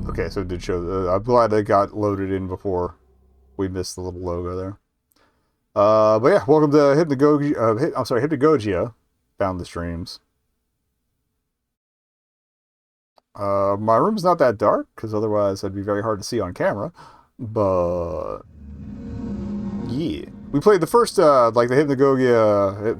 Okay, so it did show. I'm glad it got loaded in before we missed the little logo there. But yeah, welcome to Hypnagogia. I'm sorry, Hypnagogia, Boundless Dreams. My room's not that dark because otherwise it'd be very hard to see on camera. But yeah, we played the first like the Hypnagogia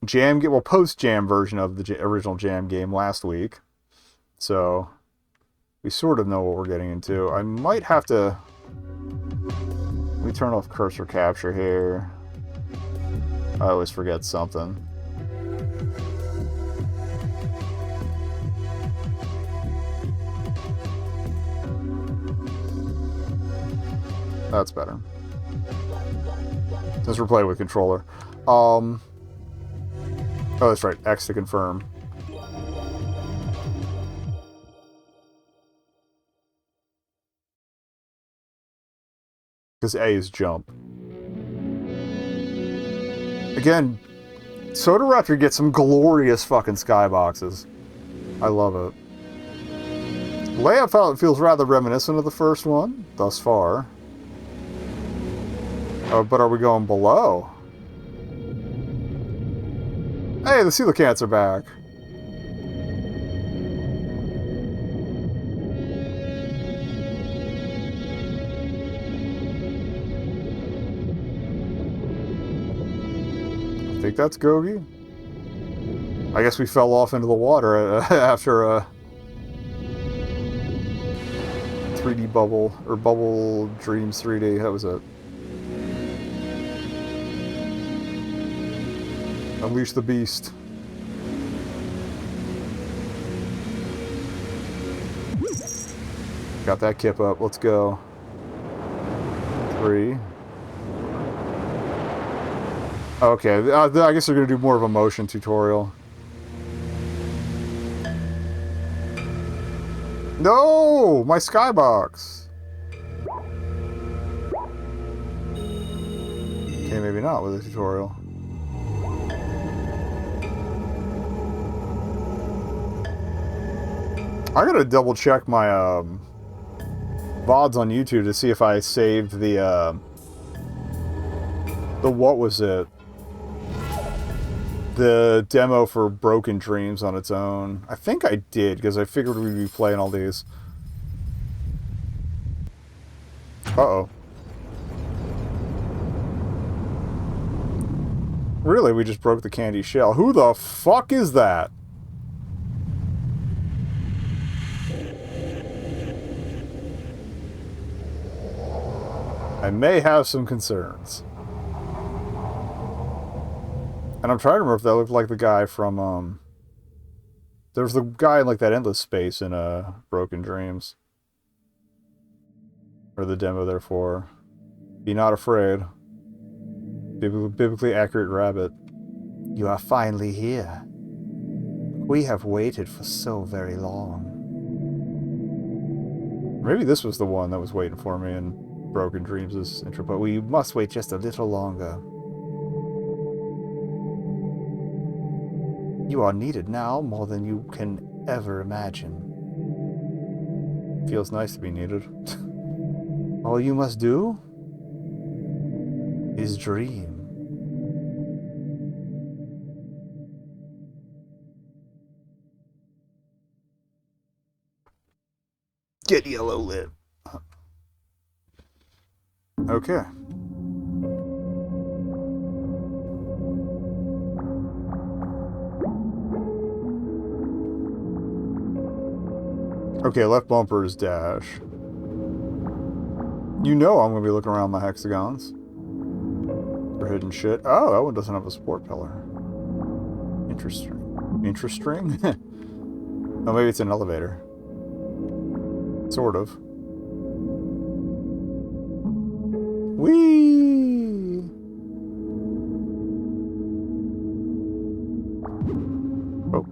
jam game, well, post jam version of the original jam game last week. So we sort of know what we're getting into. I might have to. Let me turn off cursor capture here. I always forget something. That's better. Since we're playing with controller. Oh, that's right. X to confirm. Because A is jump. Again, Soda Raptor gets some glorious fucking skyboxes. I love it. Layout feels rather reminiscent of the first one, thus far. But are we going below? Hey, the coelacanths are back. I think that's Gogi. I guess we fell off into the water after 3D Bubble, or Bubble Dreams 3D. That was it. Unleash the beast. Got that kip up. Let's go. 3. Okay, I guess they're going to do more of a motion tutorial. No! My skybox! Okay, maybe not with a tutorial. I gotta double check my VODs on YouTube to see if I saved the what was it? The demo for Broken Dreams on its own. I think I did, because I figured we'd be playing all these. Uh-oh. Really, we just broke the candy shell. Who the fuck is that? I may have some concerns. And I'm trying to remember if that looked like the guy from, there's the guy in, like, that endless space in, Broken Dreams. Or the demo, therefore. Be not afraid. Biblically accurate rabbit. You are finally here. We have waited for so very long. Maybe this was the one that was waiting for me in Broken Dreams' intro, but we must wait just a little longer. You are needed now more than you can ever imagine. Feels nice to be needed. All you must do is dream. Get yellow lit. Okay. Okay, left bumper is dash. You know I'm going to be looking around my hexagons for hidden shit. Oh, that one doesn't have a support pillar. Interesting. Interesting? Oh, maybe it's an elevator. Sort of. Whee! Oh.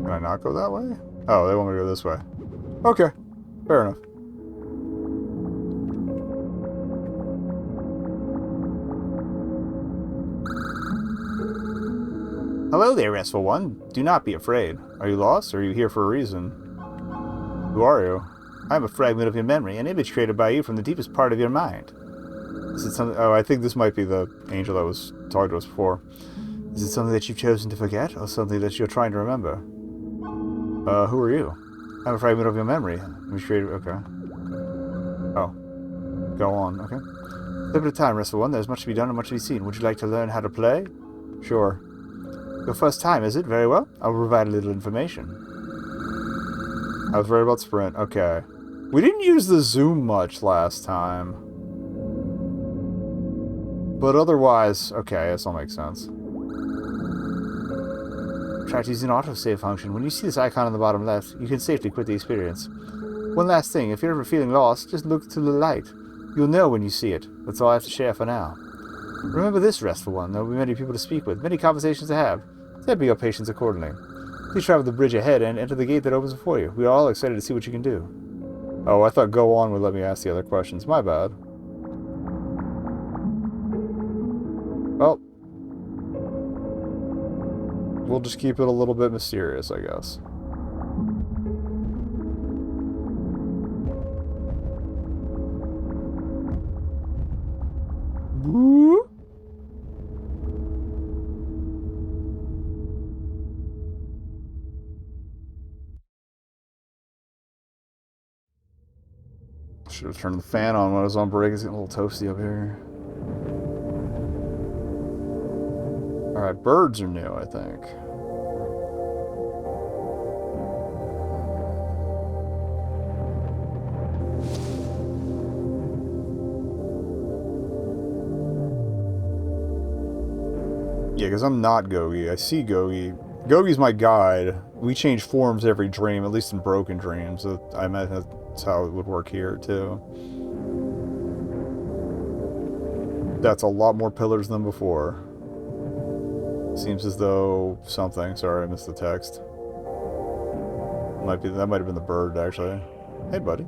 Can I not go that way? Oh, they want me to go this way. Okay. Fair enough. Hello there, restful one. Do not be afraid. Are you lost, or are you here for a reason? Who are you? I am a fragment of your memory, an image created by you from the deepest part of your mind. Is it something... Oh, I think this might be the angel that was talking to us before. Is it something that you've chosen to forget, or something that you're trying to remember? Who are you? I'm a fragment of your memory. Image created... Okay. Oh. Go on, okay. A bit of time, restful one. There's much to be done and much to be seen. Would you like to learn how to play? Sure. Your first time, is it? Very well. I'll provide a little information. I was worried about sprint. Okay. We didn't use the zoom much last time. But otherwise... Okay, this all makes sense. Try to use an autosave function. When you see this icon on the bottom left, you can safely quit the experience. One last thing. If you're ever feeling lost, just look to the light. You'll know when you see it. That's all I have to share for now. Remember this, restful one. There will be many people to speak with, many conversations to have. Temper your patience accordingly. Please travel the bridge ahead and enter the gate that opens before you. We are all excited to see what you can do. Oh, I thought go on would let me ask the other questions. My bad. Well, we'll just keep it a little bit mysterious, I guess. Woo! Should have turned the fan on when I was on break. It's getting a little toasty up here. Alright, birds are new, I think. Yeah, because I'm not Gogi. I see Gogi. Gogi's my guide. We change forms every dream, at least in Broken Dreams. I imagine that's how it would work here, too. That's a lot more pillars than before. Seems as though something... Sorry, I missed the text. That might have been the bird, actually. Hey, buddy.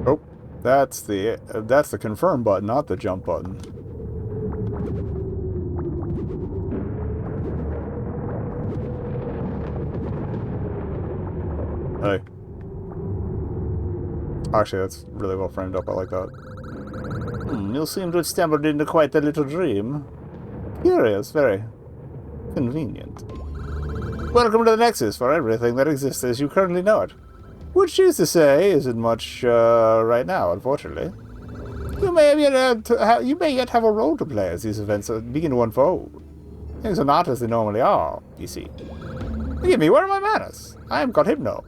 Oh, that's the confirm button, not the jump button. Hey. Actually, that's really well framed up. I like that. You seem to have stumbled into quite a little dream. Curious, very convenient. Welcome to the Nexus, for everything that exists as you currently know it. Which is to say, isn't much right now, unfortunately. You may yet have a role to play as these events begin to unfold. Things are not as they normally are, you see. Forgive me, where are my manners? I am called Hypno.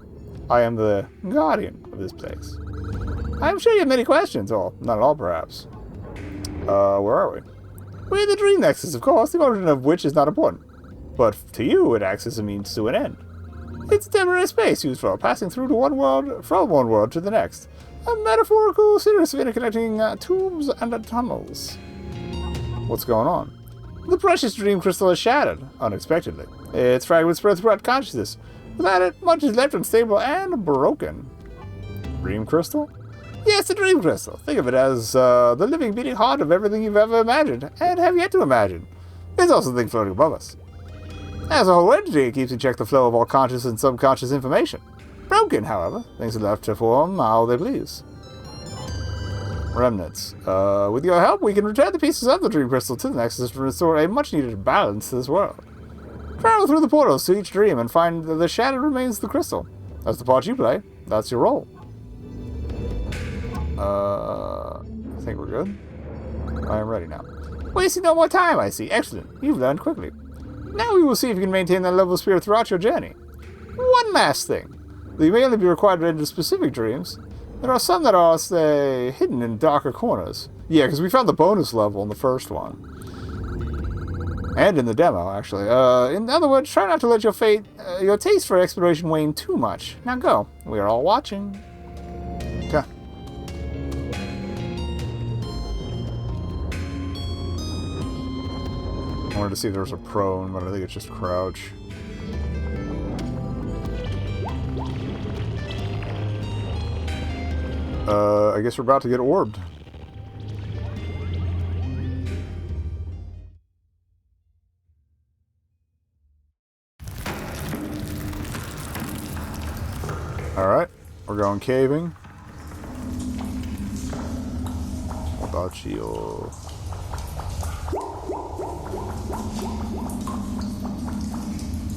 I am the guardian of this place. I am sure you have many questions, or not at all, perhaps. Where are we? We're in the Dream Nexus, of course, the origin of which is not important. But to you, it acts as a means to an end. It's a temporary space used for passing through to one world, from one world to the next. A metaphorical series of interconnecting tubes and tunnels. What's going on? The precious dream crystal is shattered, unexpectedly. Its fragments spread throughout consciousness. Without it, much is left unstable and broken. Dream crystal? Yes, the dream crystal. Think of it as the living, beating heart of everything you've ever imagined, and have yet to imagine. It's also the thing floating above us. As a whole entity, it keeps in check the flow of all conscious and subconscious information. Broken, however, things are left to form how they please. Remnants. With your help, we can return the pieces of the dream crystal to the Nexus to restore a much-needed balance to this world. Travel through the portals to each dream and find that the shattered remains of the crystal. That's the part you play. That's your role. I think we're good. I am ready now. Wasting no more time, I see. Excellent. You've learned quickly. Now we will see if you can maintain that level of spirit throughout your journey. One last thing. You may only be required to enter specific dreams. There are some that are, say, hidden in darker corners. Yeah, because we found the bonus level in the first one. And in the demo, actually. In other words, try not to let your taste for exploration wane too much. Now go. We are all watching. Okay. I wanted to see if there was a prone, but I think it's just crouch. I guess we're about to get orbed. Alright, we're going caving. What about you?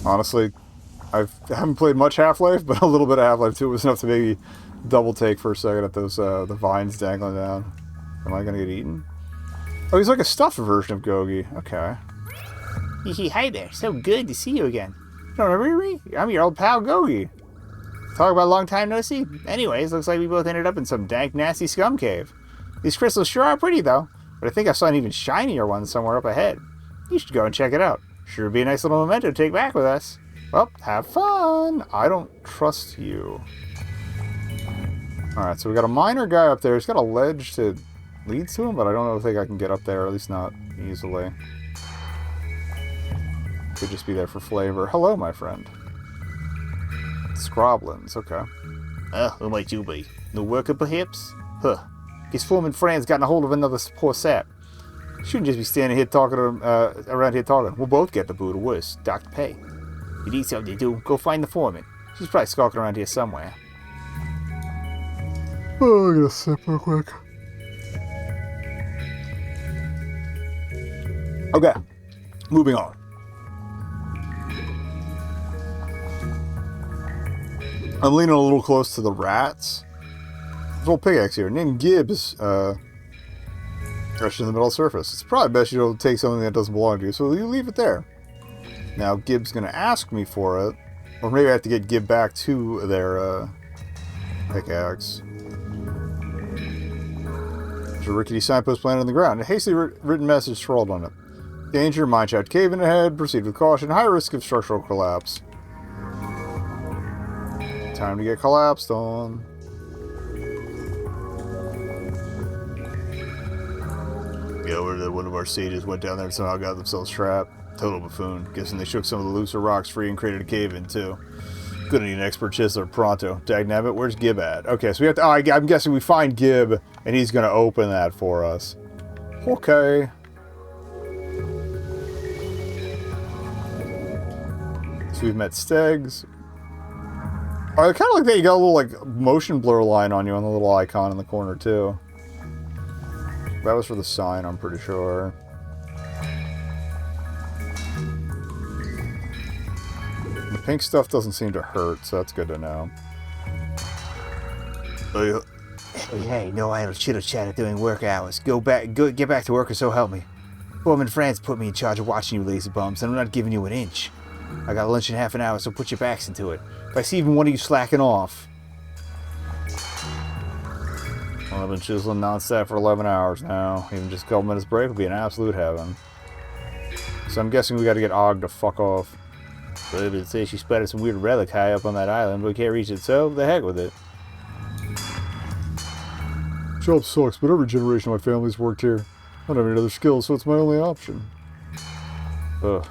Honestly, I haven't played much Half-Life, but a little bit of Half-Life 2 was enough to maybe double take for a second at those the vines dangling down. Am I gonna get eaten? Oh, he's like a stuffed version of Gogi. Okay. Hi there. So good to see you again. Don't remember me? I'm your old pal Gogi. Talk about a long time no see. Anyways, looks like we both ended up in some dank, nasty scum cave. These crystals sure are pretty, though. But I think I saw an even shinier one somewhere up ahead. You should go and check it out. Sure be a nice little memento to take back with us. Well, have fun. I don't trust you. Alright, so we got a miner guy up there. He's got a ledge to lead to him, but I don't think I can get up there, at least not easily. Could just be there for flavor. Hello, my friend. Scroblins, okay. Who might you be? No worker, perhaps? Huh. Guess Foreman Fran's gotten a hold of another poor sap. Shouldn't just be standing here talking around here talking. We'll both get the boot, or worse, Dr. Pay. If you need something to do, go find the foreman. She's probably skulking around here somewhere. Oh, I'm gonna sip real quick. Okay, moving on. I'm leaning a little close to the rats. There's a little pickaxe here, named Gibbs, crushed in the middle surface. It's probably best you don't take something that doesn't belong to you, so you leave it there. Now, Gibbs gonna ask me for it, or maybe I have to get Gib back to their, pickaxe. There's a rickety signpost planted on the ground, a hastily written message scrawled on it. Danger, mineshaft caving ahead, proceed with caution, high risk of structural collapse. Time to get collapsed on. Yeah, one of our sages went down there and somehow got themselves trapped. Total buffoon. Guessing they shook some of the looser rocks free and created a cave in too. Gonna need an expert chiseler pronto. Dagnabbit, where's Gib at? Okay, so we have to. Oh, I'm guessing we find Gib and he's gonna open that for us. Okay. So we've met Stegs. I kind of like that you got a little like motion blur line on you on the little icon in the corner too. That was for the sign, I'm pretty sure. The pink stuff doesn't seem to hurt, so that's good to know. Oh, hey, no idle chitter chatter during work hours. Get back to work or so help me. Foreman France put me in charge of watching you lazy bums, and I'm not giving you an inch. I got lunch in half an hour, so put your backs into it. If I see even one of you slacking off. Well, I've been chiseling non-stop for 11 hours now. Even just a couple minutes break will be an absolute heaven. So I'm guessing we got to get Og to fuck off. But if it says she spotted some weird relic high up on that island, but we can't reach it, so the heck with it. Job sucks, but every generation of my family's worked here. I don't have any other skills, so it's my only option. Ugh.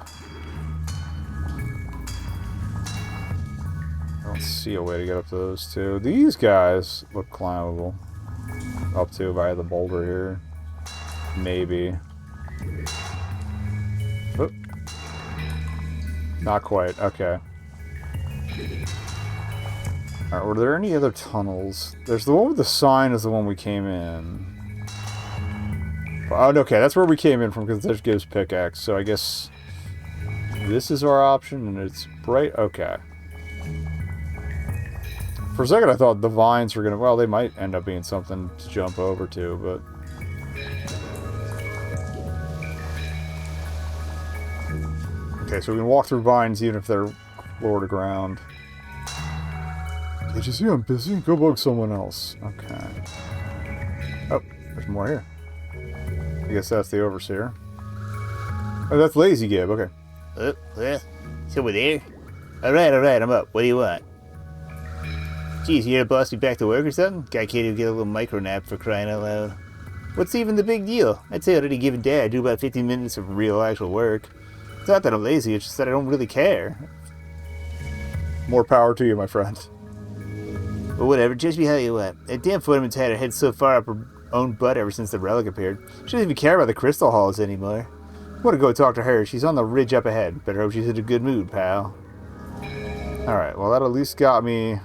I don't see a way to get up to those two. These guys look climbable. Up to by the boulder here. Maybe. Oop. Not quite. Okay. Alright, were there any other tunnels? There's the one with the sign is the one we came in. Oh, okay, that's where we came in from because there's Gibbs' pickaxe. So I guess this is our option and it's bright. Okay. For a second I thought the vines were gonna, well, they might end up being something to jump over to, but... Okay, so we can walk through vines even if they're lower to ground. Did you see I'm busy? Go bug someone else. Okay. Oh, there's more here. I guess that's the overseer. Oh, that's Lazy Gib, okay. Well, it's over there. Alright, I'm up. What do you want? Geez, you here to boss me back to work or something? Guy can't even get a little micro nap for crying out loud. What's even the big deal? I'd say on any given day I do about 15 minutes of real actual work. It's not that I'm lazy, it's just that I don't really care. More power to you, my friend. But whatever, just be how you want. That damn Foreman's had her head so far up her own butt ever since the relic appeared. She doesn't even care about the crystal halls anymore. I want to go talk to her. She's on the ridge up ahead. Better hope she's in a good mood, pal. Alright, well that at least got me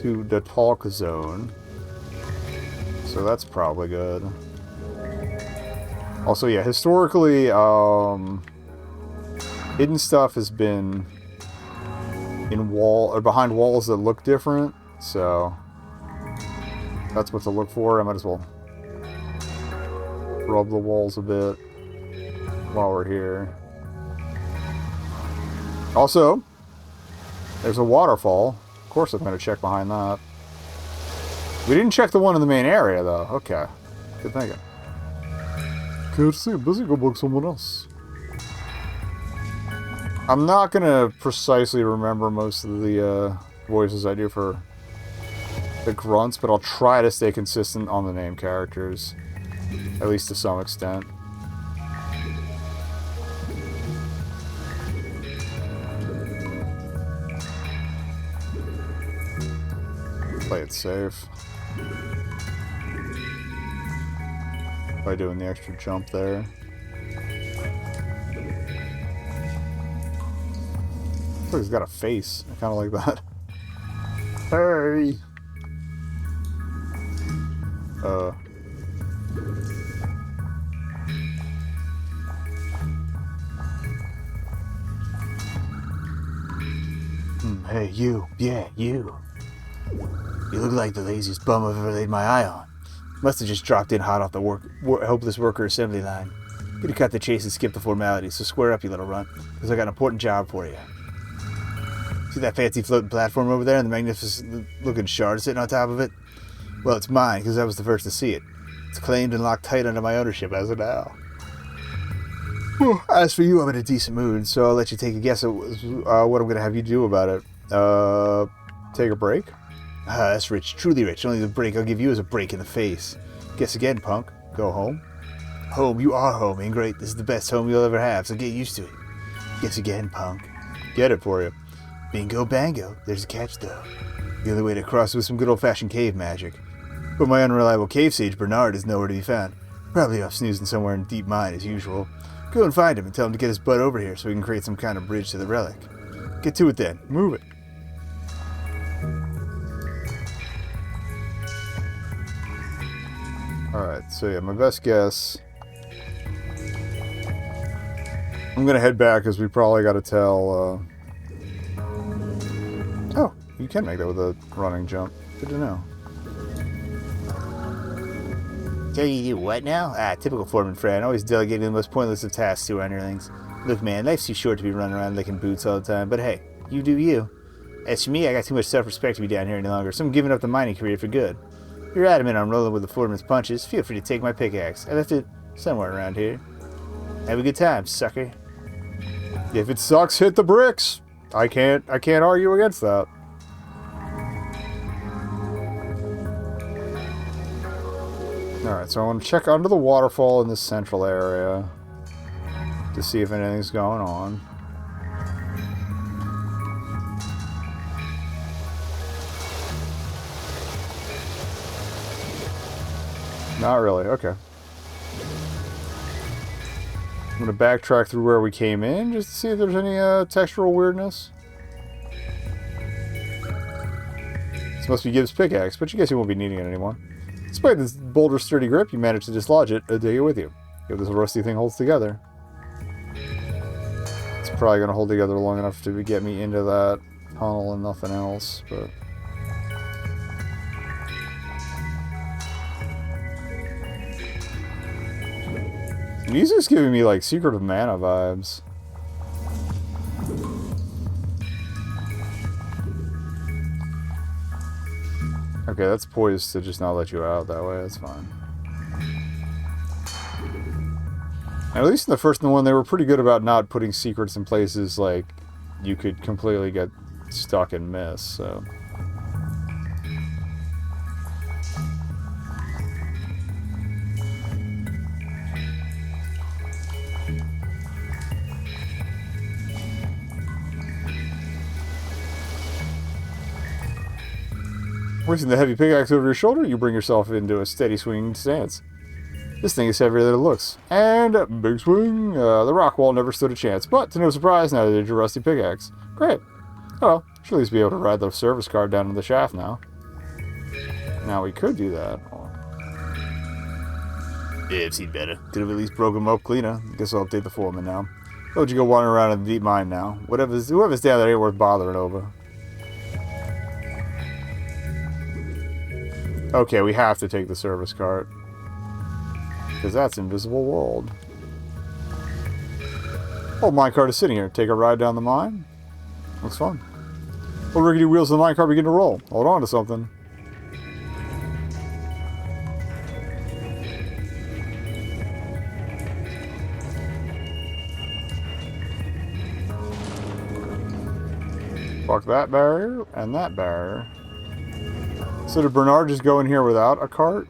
to the talk zone. So that's probably good. Also, yeah, historically, hidden stuff has been in behind walls that look different, so that's what to look for. I might as well rub the walls a bit while we're here. Also, there's a waterfall. Of course I'm going to check behind that. We didn't check the one in the main area, though. Okay. Good thinking. Can't see. Busy go book someone else. I'm not going to precisely remember most of the voices I do for the grunts, but I'll try to stay consistent on the name characters. At least to some extent. Play it safe. By doing the extra jump there. Oh, he's got a face. I kind of like that. Hey! Hey, you. Yeah, you. You look like the laziest bum I've ever laid my eye on. Must have just dropped in hot off the hopeless worker assembly line. Gonna cut the chase and skip the formalities, so square up, you little runt, because I got an important job for you. See that fancy floating platform over there and the magnificent looking shard sitting on top of it? Well, it's mine, because I was the first to see it. It's claimed and locked tight under my ownership as of now. As for you, I'm in a decent mood, so I'll let you take a guess at what I'm going to have you do about it. Take a break? That's rich, truly rich. Only the break I'll give you is a break in the face. Guess again, punk. Go home? Home, you are home, ain't great. This is the best home you'll ever have, so get used to it. Guess again, punk. Get it for you. Bingo bango. There's a catch, though. The only way to cross with some good old-fashioned cave magic. But my unreliable cave sage, Bernard, is nowhere to be found. Probably off snoozing somewhere in deep mine, as usual. Go and find him and tell him to get his butt over here so we can create some kind of bridge to the relic. Get to it, then. Move it. Alright, so yeah, my best guess... I'm gonna head back because we probably gotta tell, Oh, you can make that with a running jump. Good to know. Tell you do what now? Typical foreman friend. Always delegating the most pointless of tasks to our underlings. Look, man, life's too short to be running around licking boots all the time, but hey, you do you. As for me, I got too much self-respect to be down here any longer, so I'm giving up the mining career for good. If you're adamant on rolling with the foreman's punches, feel free to take my pickaxe. I left it somewhere around here. Have a good time, sucker. If it sucks, hit the bricks. I can't argue against that. Alright, so I want to check under the waterfall in this central area to see if anything's going on. Not really, okay. I'm going to backtrack through where we came in just to see if there's any textural weirdness. This must be Gibbs' pickaxe, but you guess you won't be needing it anymore. Despite this boulder's sturdy grip, you managed to dislodge it and take it with you. If this rusty thing holds together. It's probably going to hold together long enough to get me into that tunnel and nothing else, but... Music's giving me, like, Secret of Mana vibes. Okay, that's poised to just not let you out that way. That's fine. At least in the first one, they were pretty good about not putting secrets in places, like, you could completely get stuck and miss, so... Raising the heavy pickaxe over your shoulder, you bring yourself into a steady swinging stance. This thing is heavier than it looks. And big swing. The rock wall never stood a chance, but to no surprise, neither did your rusty pickaxe. Great. Oh well, should at least be able to ride the service car down to the shaft now. Now we could do that. Yeah, I've seen better. Could have at least broken them up cleaner. Guess I'll update the foreman now. Don't you go wandering around in the deep mine now. Whoever's down there ain't worth bothering over. Okay, we have to take the service cart. Because that's Invisible World. Oh, minecart is sitting here. Take a ride down the mine. Looks fun. The rickety wheels of the minecart begin to roll. Hold on to something. Fuck that barrier and that barrier. So did Bernard just go in here without a cart?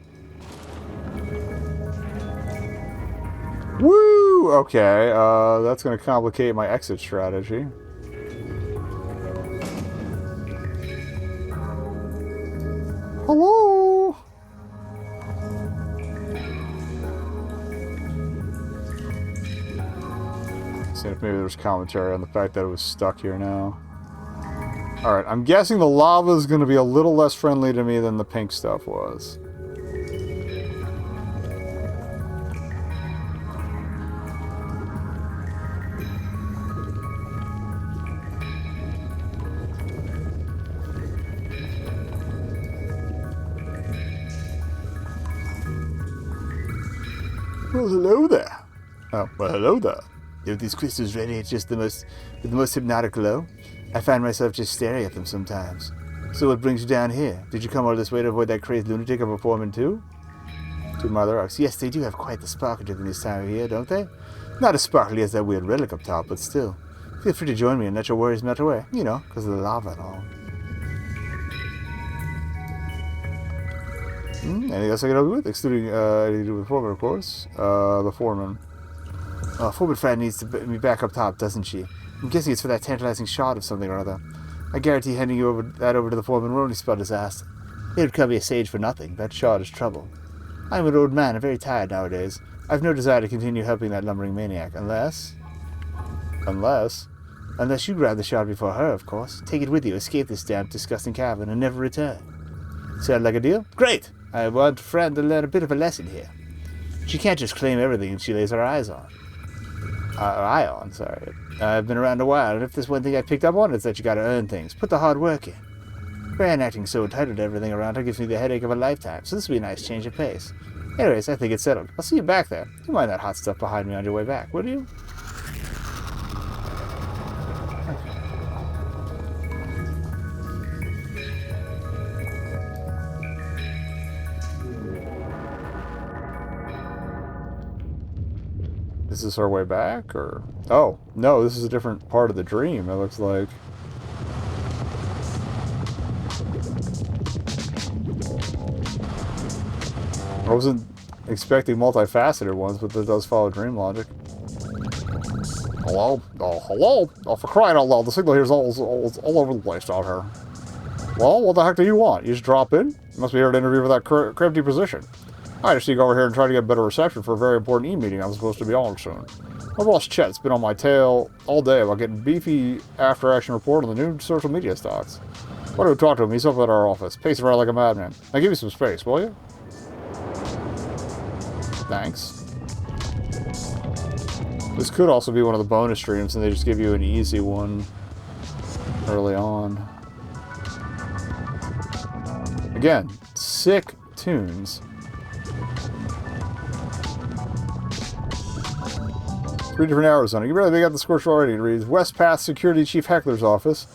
Woo! Okay, that's going to complicate my exit strategy. Hello? See if maybe there's commentary on the fact that it was stuck here now. Alright, I'm guessing the lava is going to be a little less friendly to me than the pink stuff was. Well, hello there. Oh, well, hello there. If these crystals radiate just with the most hypnotic glow, I find myself just staring at them sometimes. So what brings you down here? Did you come all this way to avoid that crazed lunatic of a foreman too? To Mother Ox. Yes, they do have quite the sparkle to them this time of year, don't they? Not as sparkly as that weird relic up top, but still. Feel free to join me and let your worries melt away. You know, because of the lava and all. Anything else I can help you with? Excluding anything to do with the foreman, of course. The foreman. Foreman Fran needs to be back up top, doesn't she? I'm guessing it's for that tantalizing shot of something or other. I guarantee handing you over to the foreman will only spell disaster. He would become a sage for nothing. That shot is trouble. I'm an old man and very tired nowadays. I've no desire to continue helping that lumbering maniac, unless you grab the shot before her, of course. Take it with you, escape this damp, disgusting cavern, and never return. Sound like a deal? Great! I want Fran to learn a bit of a lesson here. She can't just claim everything she lays her eyes on. I've been around a while, and if there's one thing I picked up on, it's that you gotta earn things. Put the hard work in. Fran acting so entitled to everything around her gives me the headache of a lifetime, so this will be a nice change of pace. Anyways, I think it's settled. I'll see you back there. You mind that hot stuff behind me on your way back, would you? Is this our way back, or... Oh, no, this is a different part of the dream, it looks like. I wasn't expecting multifaceted ones, but that does follow dream logic. Hello? Oh, hello? Oh, for crying out loud, the signal here is all over the place out here. Well, what the heck do you want? You just drop in? You must be here to interview for that crafty position. I just need to go over here and try to get better reception for a very important e-meeting I'm supposed to be on soon. My boss Chet's been on my tail all day about getting beefy after-action report on the new social media stocks. Why don't we talk to him? He's up at our office, pacing around like a madman. Now give me some space, will you? Thanks. This could also be one of the bonus streams, and they just give you an easy one early on. Again, sick tunes. 3 different arrows on it. You barely got the scorch already. It reads West Path Security Chief Heckler's Office,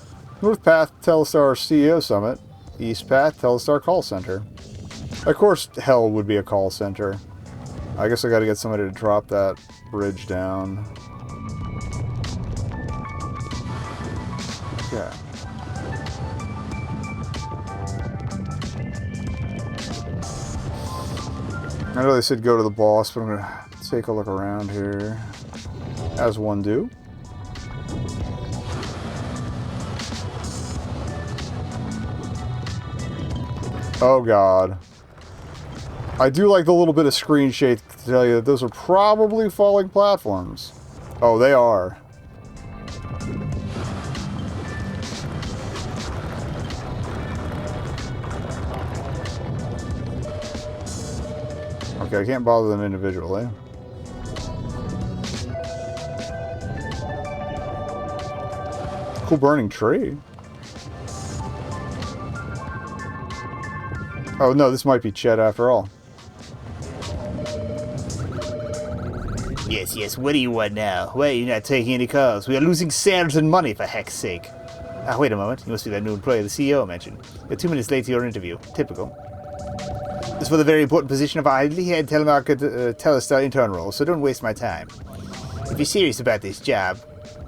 North Path Telstar CEO Summit, East Path Telstar Call Center. Of course, hell would be a call center. I guess I gotta get somebody to drop that bridge down. Okay. I know they said go to the boss, but I'm gonna take a look around here. As one do. Oh, God. I do like the little bit of screen shake to tell you that those are probably falling platforms. Oh, they are. Okay, I can't bother them individually. Cool burning tree. Oh no, this might be Chet after all. Yes, what do you want now? Why are you not taking any calls? We are losing sales and money, for heck's sake. Ah, wait a moment. You must be that new employee the CEO mentioned. You're 2 minutes late to your interview. Typical. It's for the very important position of our head telemarket telestar intern role, so don't waste my time. If you're serious about this job,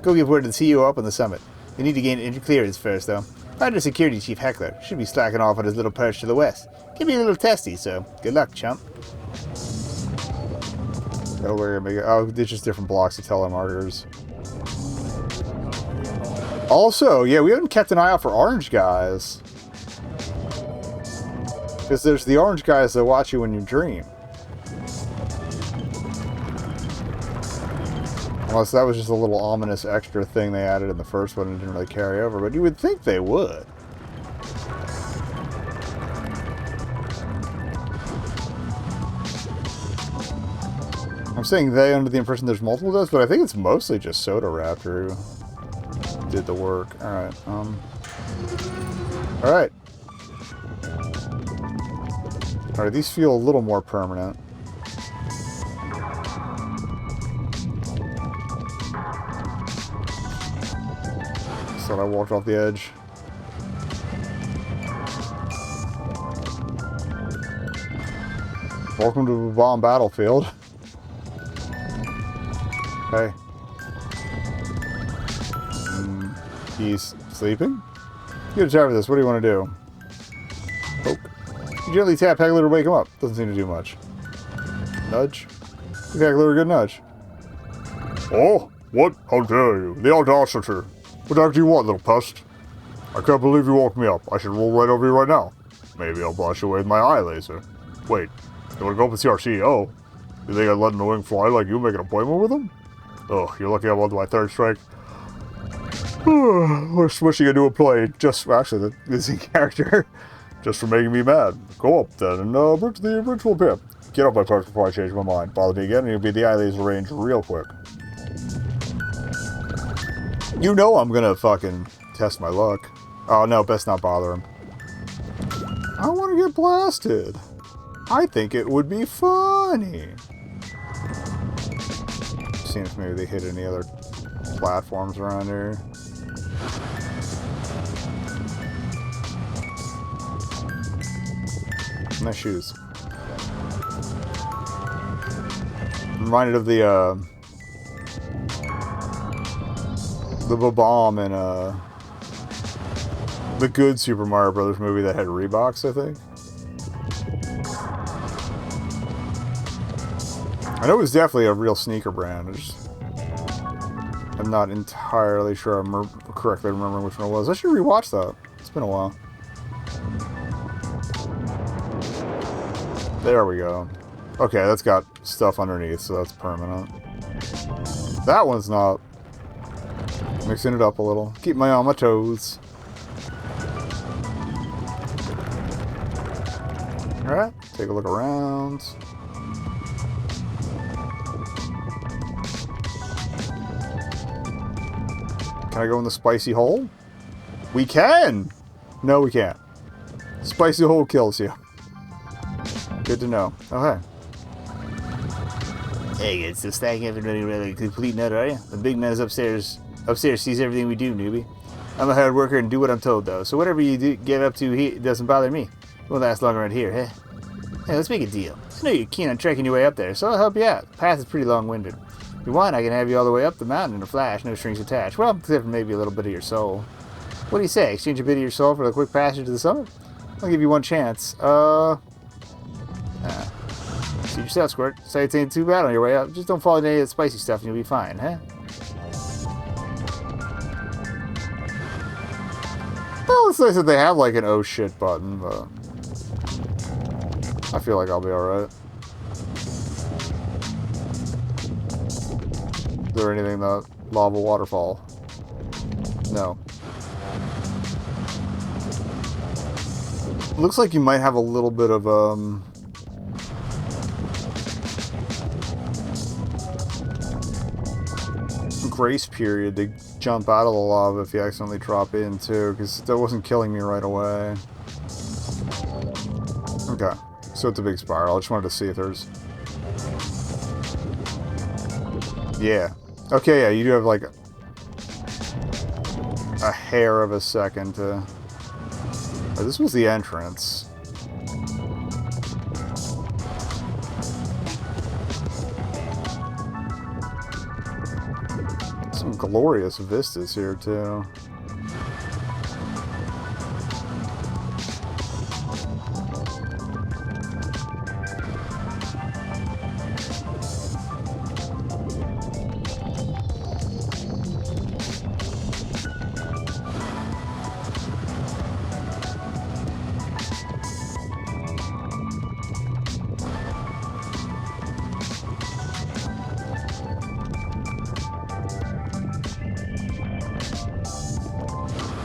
go give word to the CEO up on the summit. You need to gain clearance first, though. Find security chief Heckler. Should be slacking off on his little perch to the west. Give me a little testy, so good luck, chump. Oh, we're gonna make it. Oh, there's just different blocks of telemarketers. Also, yeah, we haven't kept an eye out for orange guys. Because there's the orange guys that watch you when you dream. Unless that was just a little ominous extra thing they added in the first one and didn't really carry over, but you would think they would. I'm saying they under the impression there's multiple does, but I think it's mostly just Soda Raptor who did the work. Alright, Alright. Alright, these feel a little more permanent. Thought I walked off the edge. Welcome to the bomb battlefield. Hey. He's sleeping? Get a job of this. What do you want to do? Poke. You gently tap Heckler to wake him up. Doesn't seem to do much. Nudge. Give Heckler a good nudge. Oh, what? How dare you? The audacity. What the heck do you want, little pest? I can't believe you woke me up. I should roll right over you right now. Maybe I'll blast you away with my eye laser. Wait, you want to go up and see our CEO? You think I'd let the wing fly like you make an appointment with him? Oh, you're lucky I'm on to my third strike. We're switching a new employee. Just, actually, the busy character. Just for making me mad. Go up then and bring to the ritual pit. Get off my parts before I change my mind. Bother me again and you'll be at the eye laser range real quick. You know I'm gonna fucking test my luck. Oh no, best not bother him. I want to get blasted. I think it would be funny. Seeing if maybe they hit any other platforms around here. Nice shoes. Reminded of the bomb in the good Super Mario Brothers movie that had Reeboks, I think. I know it was definitely a real sneaker brand. I'm not entirely sure I'm correctly remembering which one it was. I should rewatch that. It's been a while. There we go. Okay, that's got stuff underneath, so that's permanent. That one's not. Mixing it up a little. Keep me on my toes. Alright, take a look around. Can I go in the spicy hole? We can! No, we can't. Spicy hole kills you. Good to know. Okay. Hey, it's the stacking up and running around like a complete nut, are you? The big man is upstairs. Upstairs sees everything we do, newbie. I'm a hard worker and do what I'm told, though. So whatever you do, get up to, it doesn't bother me. Won't last long around here, huh? Hey, let's make a deal. I know you're keen on trekking your way up there, so I'll help you out. The path is pretty long-winded. If you want, I can have you all the way up the mountain in a flash, no strings attached. Well, except for maybe a little bit of your soul. What do you say? Exchange a bit of your soul for a quick passage to the summit? I'll give you one chance. Suit yourself, Squirt. Sights ain't too bad on your way up. Just don't fall into any of the spicy stuff and you'll be fine, huh? Well, it's nice that they have like an oh shit button, but I feel like I'll be alright. Is there anything that lava waterfall? No. Looks like you might have a little bit of grace period to jump out of the lava if you accidentally drop in too, because that wasn't killing me right away. Okay, so it's a big spiral. I just wanted to see if there's... Yeah. Okay, yeah, you do have like a hair of a second to... Oh, this was the entrance. Some glorious vistas here too.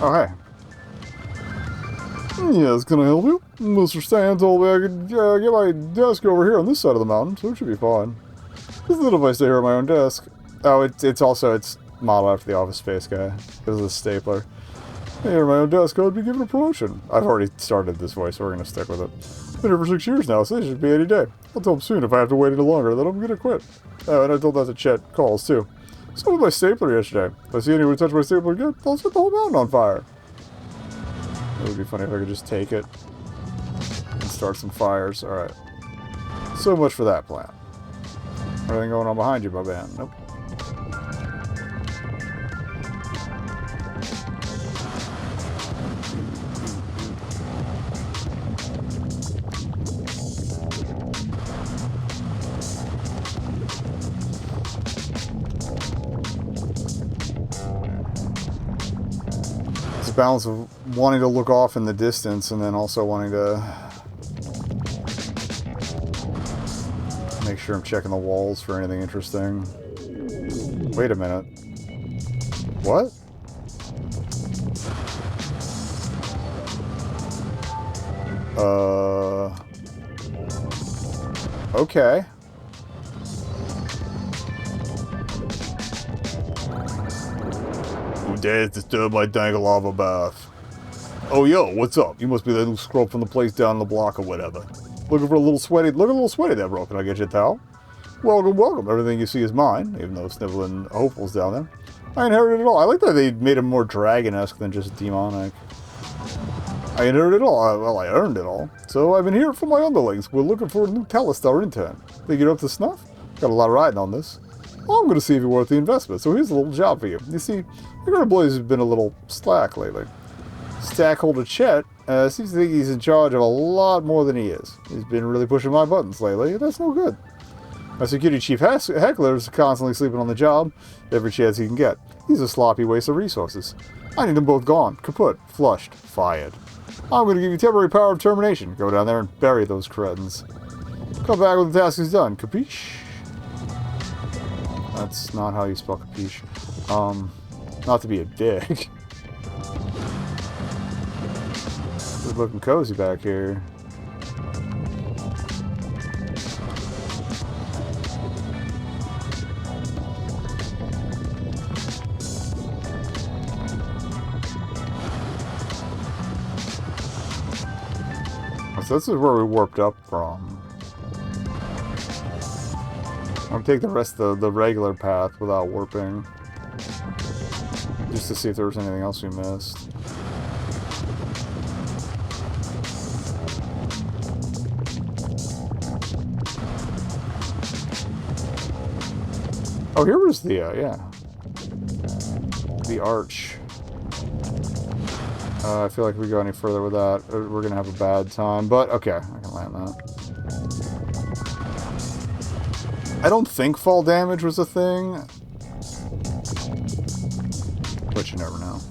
Oh, hey. Yes, can I help you? Mr. Stan told me I could get my desk over here on this side of the mountain, so it should be fine. This little if I stay here at my own desk. Oh, it's modeled after the Office Space guy. This is a stapler. Here at my own desk, I would be given a promotion. I've already started this voice, so we're going to stick with it. Been here for 6 years now, so it should be any day. I'll tell him soon if I have to wait any longer, then I'm going to quit. Oh, and I told that to Chet Calls, too. So with my stapler yesterday. If I see anyone touch my stapler again, I'll set the whole mountain on fire. It would be funny if I could just take it and start some fires. Alright. So much for that plan. Anything going on behind you, my man? Nope. Balance of wanting to look off in the distance and then also wanting to make sure I'm checking the walls for anything interesting. Wait a minute. What? Okay. Who dares disturb my dangle lava bath? Oh, yo, what's up? You must be the little scrub from the place down the block or whatever. Looking for a little sweaty... Look a little sweaty there, bro. Can I get you a towel? Welcome, welcome. Everything you see is mine, even though Sniveling Hopeful's down there. I inherited it all. I like that they made him more dragon-esque than just demonic. I inherited it all. Well, I earned it all. So I've been here for my underlings. We're looking for a new Talistar intern. Think you're up to snuff? Got a lot of riding on this. Well, I'm going to see if you're worth the investment. So here's a little job for you. You see, your employees have been a little slack lately. Stackholder Chet seems to think he's in charge of a lot more than he is. He's been really pushing my buttons lately, and that's no good. My security chief Heckler is constantly sleeping on the job every chance he can get. He's a sloppy waste of resources. I need them both gone, kaput, flushed, fired. I'm going to give you temporary power of termination. Go down there and bury those cretins. Come back when the task is done, capiche? That's not how you spell capiche. Not to be a dick. Good looking cozy back here. So this is where we warped up from. I'm gonna take the rest of the regular path without warping. Just to see if there was anything else we missed. Oh, here was the, yeah. The arch. I feel like if we go any further with that, we're going to have a bad time. But, okay, I can land that. I don't think fall damage was a thing. But you never know.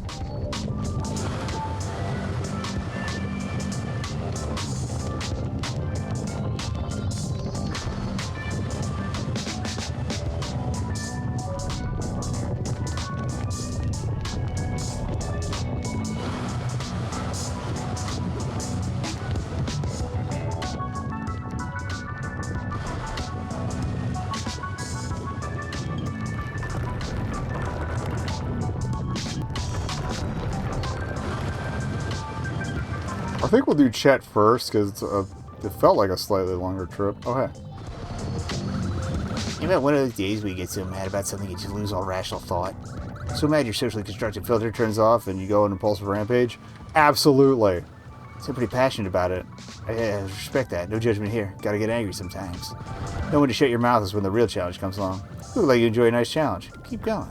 I think we'll do Chet first, because it felt like a slightly longer trip. Oh, hey. You know, one of those days where you get so mad about something you just lose all rational thought? So mad your socially constructed filter turns off and you go on an impulsive rampage? Absolutely. So pretty passionate about it. I respect that. No judgment here. Gotta get angry sometimes. Know when to shut your mouth is when the real challenge comes along. Look like you enjoy a nice challenge. Keep going.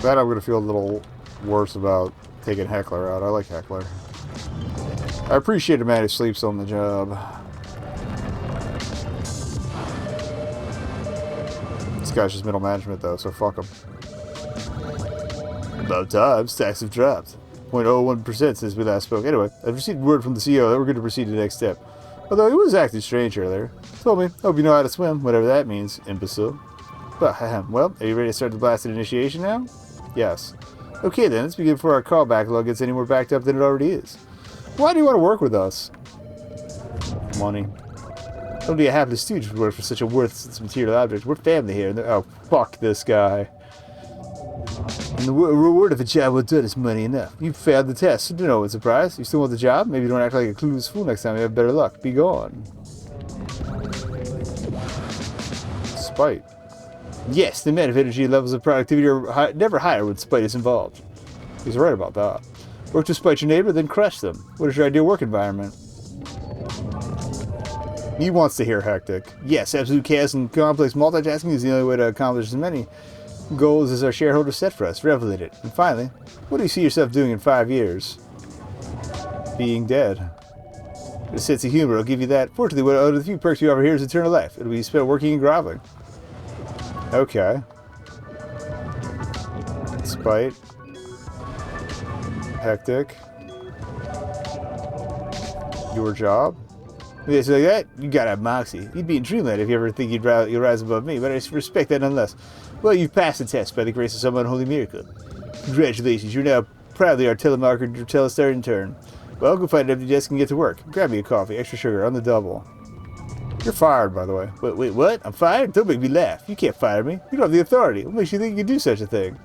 That I'm going to feel a little worse about taking Heckler out. I like Heckler. I appreciate a man who sleeps on the job. This guy's just middle management, though, so fuck him. About time, stacks have dropped. 0.01% since we last spoke. Anyway, I've received word from the CEO that we're going to proceed to the next step. Although he was acting strange earlier. Told me, hope you know how to swim, whatever that means, imbecile. Well, are you ready to start the blasted initiation now? Yes. Okay then, let's begin before our call backlog gets any more backed up than it already is. Why do you want to work with us? Money. Don't be a hapless stooge who works for such a worthless material object. We're family here. Oh, fuck this guy. And the reward of a job well done is money enough. You failed the test, so no one's surprised. You still want the job? Maybe don't act like a clueless fool next time. You have better luck. Be gone. Spite. Yes, the amount of energy levels of productivity are never higher when spite is involved. He's right about that. Work to spite your neighbor, then crush them. What is your ideal work environment? He wants to hear hectic. Yes, absolute chaos and complex multitasking is the only way to accomplish as many goals as our shareholders set for us. Revel in it. And finally, what do you see yourself doing in 5 years? Being dead. With a sense of humor, I'll give you that. Fortunately, one of the few perks you offer here is eternal life. It'll be spent working and groveling. Okay. Spite. Hectic. Your job? Yeah, so like that, you gotta have moxie. You'd be in dreamland if you ever think you'll rise above me, but I respect that nonetheless. Well, you've passed the test by the grace of some unholy miracle. Congratulations, you're now proudly our telemarketer or telestar intern. Well, go find an empty desk and get to work. Grab me a coffee, extra sugar, on the double. You're fired, by the way. Wait, what? I'm fired? Don't make me laugh. You can't fire me. You don't have the authority. What makes you think you can do such a thing?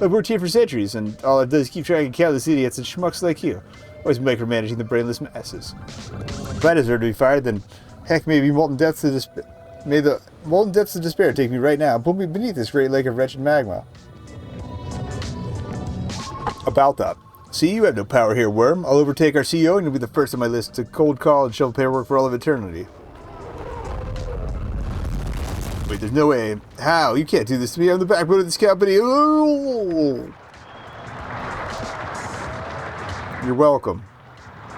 I've worked here for centuries, and all I've done is keep trying to count the idiots and schmucks like you. Always micromanaging the brainless masses. If I deserve to be fired, then heck, maybe molten depths of despair. May the molten depths of despair take me right now and put me beneath this great lake of wretched magma. About that. See, you have no power here, worm. I'll overtake our CEO, and you'll be the first on my list to cold call and shovel paperwork for all of eternity. Wait, there's no way. How? You can't do this to me. I'm the backbone of this company. Oh! You're welcome.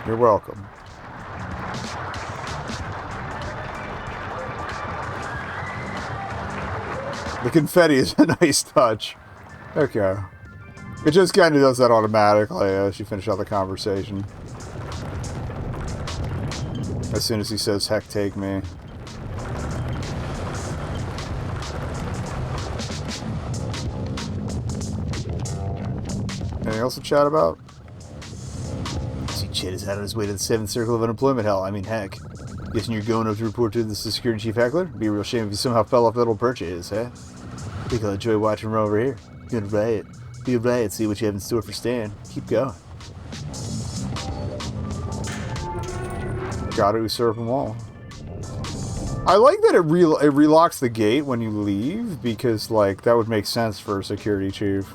You're welcome. The confetti is a nice touch. Okay. It just kind of does that automatically as you finish out the conversation. As soon as he says, heck, take me. Anything else to chat about? See, Chet is out on his way to the 7th circle of unemployment hell. I mean, heck. Guessing you're going up to report to the security chief heckler? Be a real shame if you somehow fell off that little perch of his, huh? I think I'll enjoy watching him over here. You're gonna riot. Be a riot, see what you have in store for Stan. Keep going. Gotta usurp them all. I like that it relocks the gate when you leave, because, like, that would make sense for a security chief.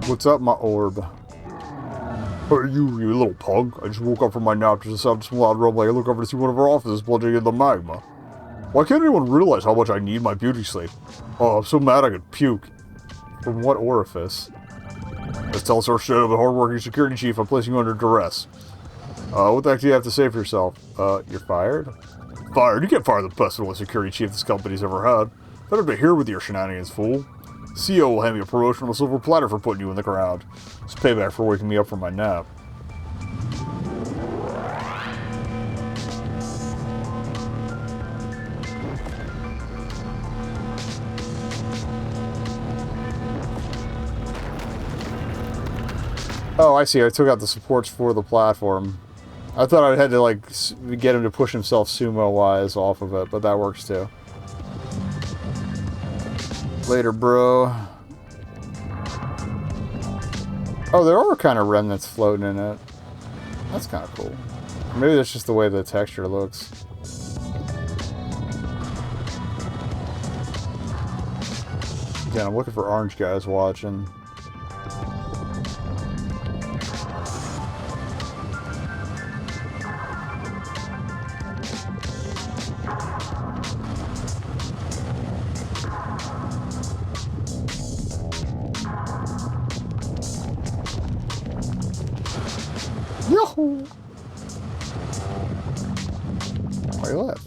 What's up, my orb? Hey, you little punk. I just woke up from my nap to the sound of some loud rumbling. I look over to see one of our officers plunging in the magma. Why can't anyone realize how much I need my beauty sleep? Oh, I'm so mad I could puke. From what orifice? Let's tell us our shit of the hardworking security chief. I'm placing you under duress. What the heck do you have to say for yourself? You're fired? Fired? You can't fire the best little security chief this company's ever had. Better be here with your shenanigans, fool. CEO will hand me a promotion on a silver platter for putting you in the ground. It's payback for waking me up from my nap. Oh, I see. I took out the supports for the platform. I thought I had to, like, get him to push himself sumo-wise off of it, but that works too. Later, bro. Oh, there are kind of remnants floating in it. That's kind of cool. Maybe that's just the way the texture looks. Again, I'm looking for orange guys watching. Yahoo! I left.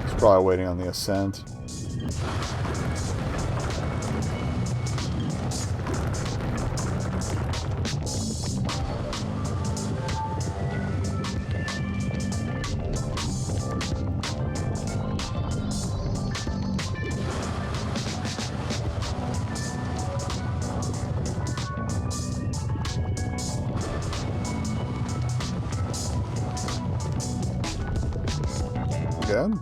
He's probably waiting on the ascent. Good.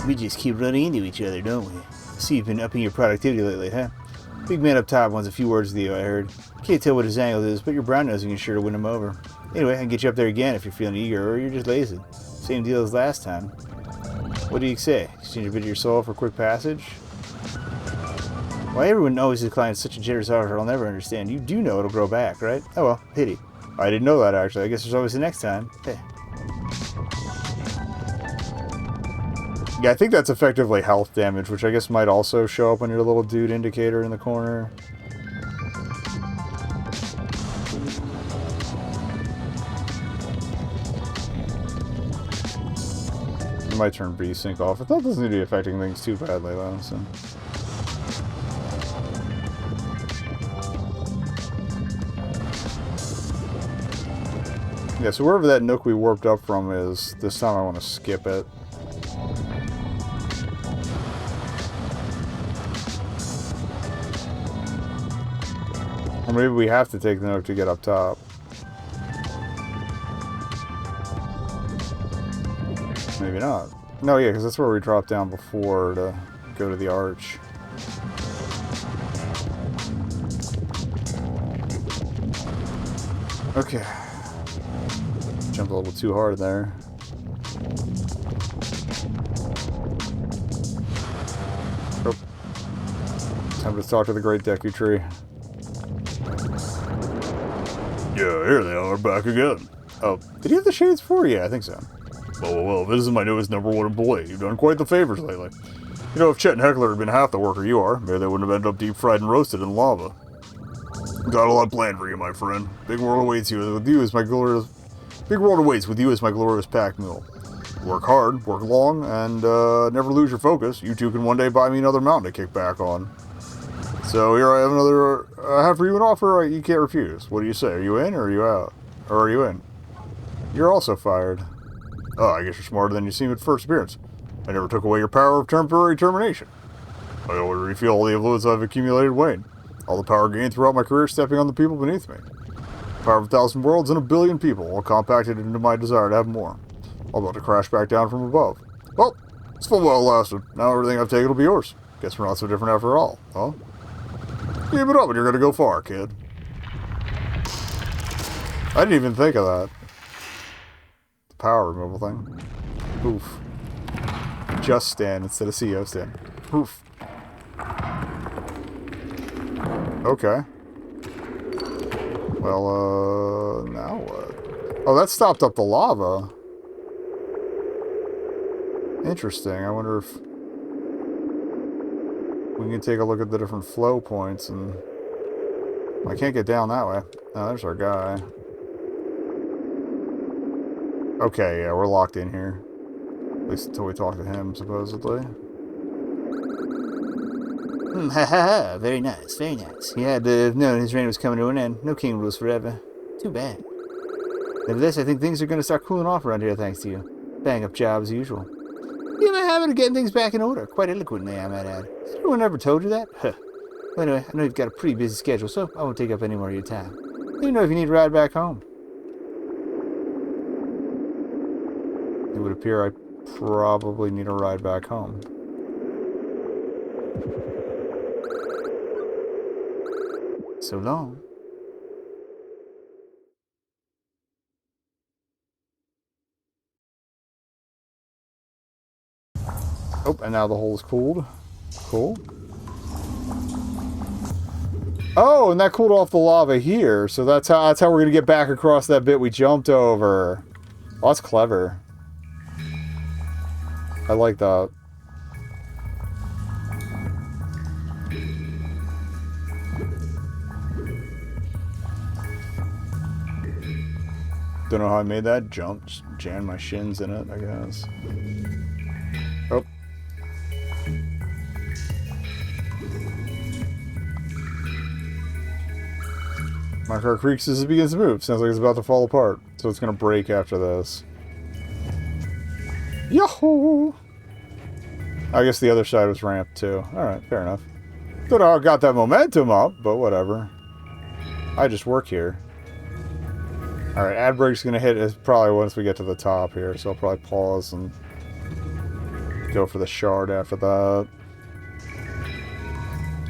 We just keep running into each other, don't we? See, you've been upping your productivity lately, huh? Big man up top wants a few words with you, I heard. Can't tell what his angle is, but your brown nosing is sure to win him over. Anyway, I can get you up there again if you're feeling eager, or you're just lazy. Same deal as last time. What do you say? Exchange a bit of your soul for a quick passage? Why everyone always declines such a generous offer, I'll never understand. You do know it'll grow back, right? Oh well, pity. I didn't know that, actually. I guess there's always the next time. Hey. Yeah, I think that's effectively health damage, which I guess might also show up on your little dude indicator in the corner. I might turn V-Sync off. That doesn't seem to be affecting things too badly, though, so... Yeah, so wherever that nook we warped up from is, this time I want to skip it. Or maybe we have to take the nook to get up top. Maybe not. No, yeah, because that's where we dropped down before to go to the arch. Okay. Jumped a little too hard there. Oh. Time to talk to the Great Deku Tree. Yeah, here they are, back again. Oh, did he have the shades for you? I think so. Well, this is my newest #1 employee. You've done quite the favors lately. You know, if Chet and Heckler had been half the worker you are, maybe they wouldn't have ended up deep fried and roasted in lava. Got a lot planned for you, my friend. Big world awaits you with you as my glorious... Big world awaits with you as my glorious pack mule. Work hard, work long, and never lose your focus. You two can one day buy me another mountain to kick back on. So here I have another... I have for you an offer you can't refuse. What do you say? Are you in or are you out? Or are you in? You're also fired. Oh, I guess you're smarter than you seem at first appearance. I never took away your power of temporary termination. I only refuel all the influence I've accumulated Wayne. All the power gained throughout my career stepping on the people beneath me. Power of 1,000 worlds and 1 billion people, all compacted into my desire to have more. All about to crash back down from above. Well, it's full well lasted. Now everything I've taken will be yours. Guess we're not so different after all, huh? Keep it up and you're gonna go far, kid. I didn't even think of that. The power removal thing. Oof. Just stand instead of CEO stand. Oof. Okay. Well, now what? Oh, that stopped up the lava. Interesting. I wonder if we can take a look at the different flow points and... I can't get down that way. Oh, there's our guy. Okay, yeah, we're locked in here. At least until we talk to him, supposedly. Ha ha ha, very nice, very nice. He had to have known his reign was coming to an end. No king rules forever. Too bad. Nevertheless, I think things are going to start cooling off around here thanks to you. Bang up job as usual. You have a habit of getting things back in order. Quite eloquently, I might add. Has anyone ever told you that? Huh. Well, anyway, I know you've got a pretty busy schedule, so I won't take up any more of your time. Let me know if you need a ride back home. It would appear I probably need a ride back home. So long. Oh, and now the hole is cooled. Cool. Oh, and that cooled off the lava here, so that's how we're gonna get back across that bit we jumped over. Oh, that's clever. I like that. Don't know how I made that jump. Just jammed my shins in it, I guess. Oh. My car creaks as it begins to move. Sounds like it's about to fall apart. So it's going to break after this. Yahoo! I guess the other side was ramped too. Alright, fair enough. Don't know how I got that momentum up, but whatever. I just work here. Alright, ad break's going to hit is probably once we get to the top here. So I'll probably pause and go for the shard after that.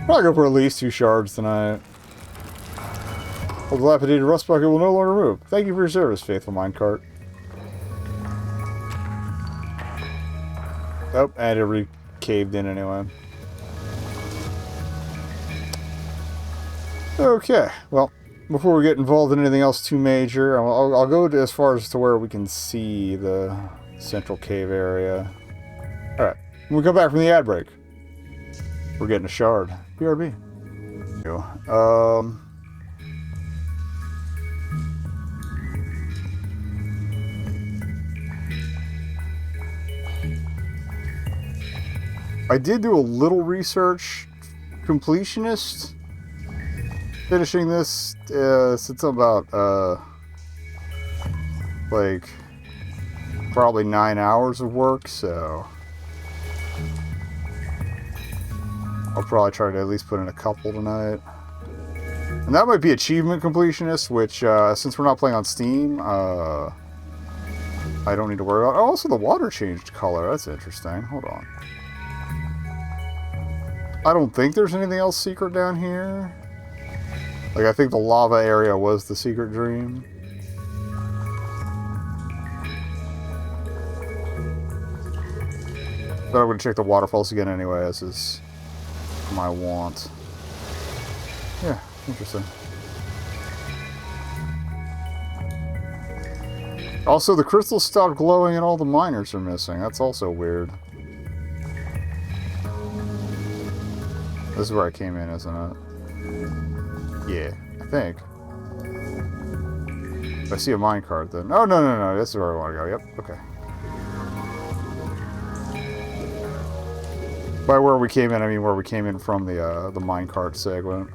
Probably go for at least 2 shards tonight. The dilapidated rust bucket will no longer move. Thank you for your service, faithful minecart. Oh, and it caved in anyway. Okay, well, before we get involved in anything else too major, I'll go as far as to where we can see the central cave area. Alright, when we come back from the ad break, we're getting a shard. BRB. I did do a little research. Completionist. Finishing this, it's about, like, probably 9 hours of work, so I'll probably try to at least put in a couple tonight. And that might be achievement completionist, which, since we're not playing on Steam, I don't need to worry about. Oh, also the water changed color. That's interesting. Hold on. I don't think there's anything else secret down here. Like, I think the lava area was the secret dream. But I'm going to check the waterfalls again anyway, as is my want. Yeah, interesting. Also, the crystals stopped glowing and all the miners are missing. That's also weird. This is where I came in, isn't it? Yeah, I think. I see a minecart then. Oh, no. This is where I want to go. Yep, okay. By where we came in, I mean where we came in from the minecart segment.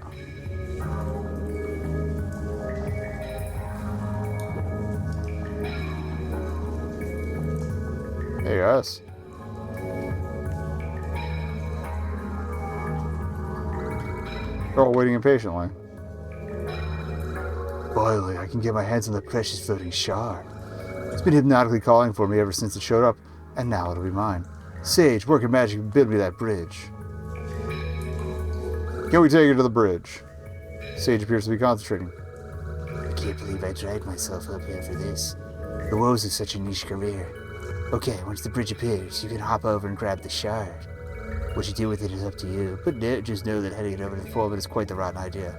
Hey, guys. They're all waiting impatiently. Finally, I can get my hands on the precious floating shard. It's been hypnotically calling for me ever since it showed up, and now it'll be mine. Sage, work your magic and build me that bridge. Can we take her to the bridge? Sage appears to be concentrating. I can't believe I dragged myself up here for this. The woes of such a niche career. Okay, once the bridge appears, you can hop over and grab the shard. What you do with it is up to you, but just know that heading it over to the foreman is quite the rotten idea.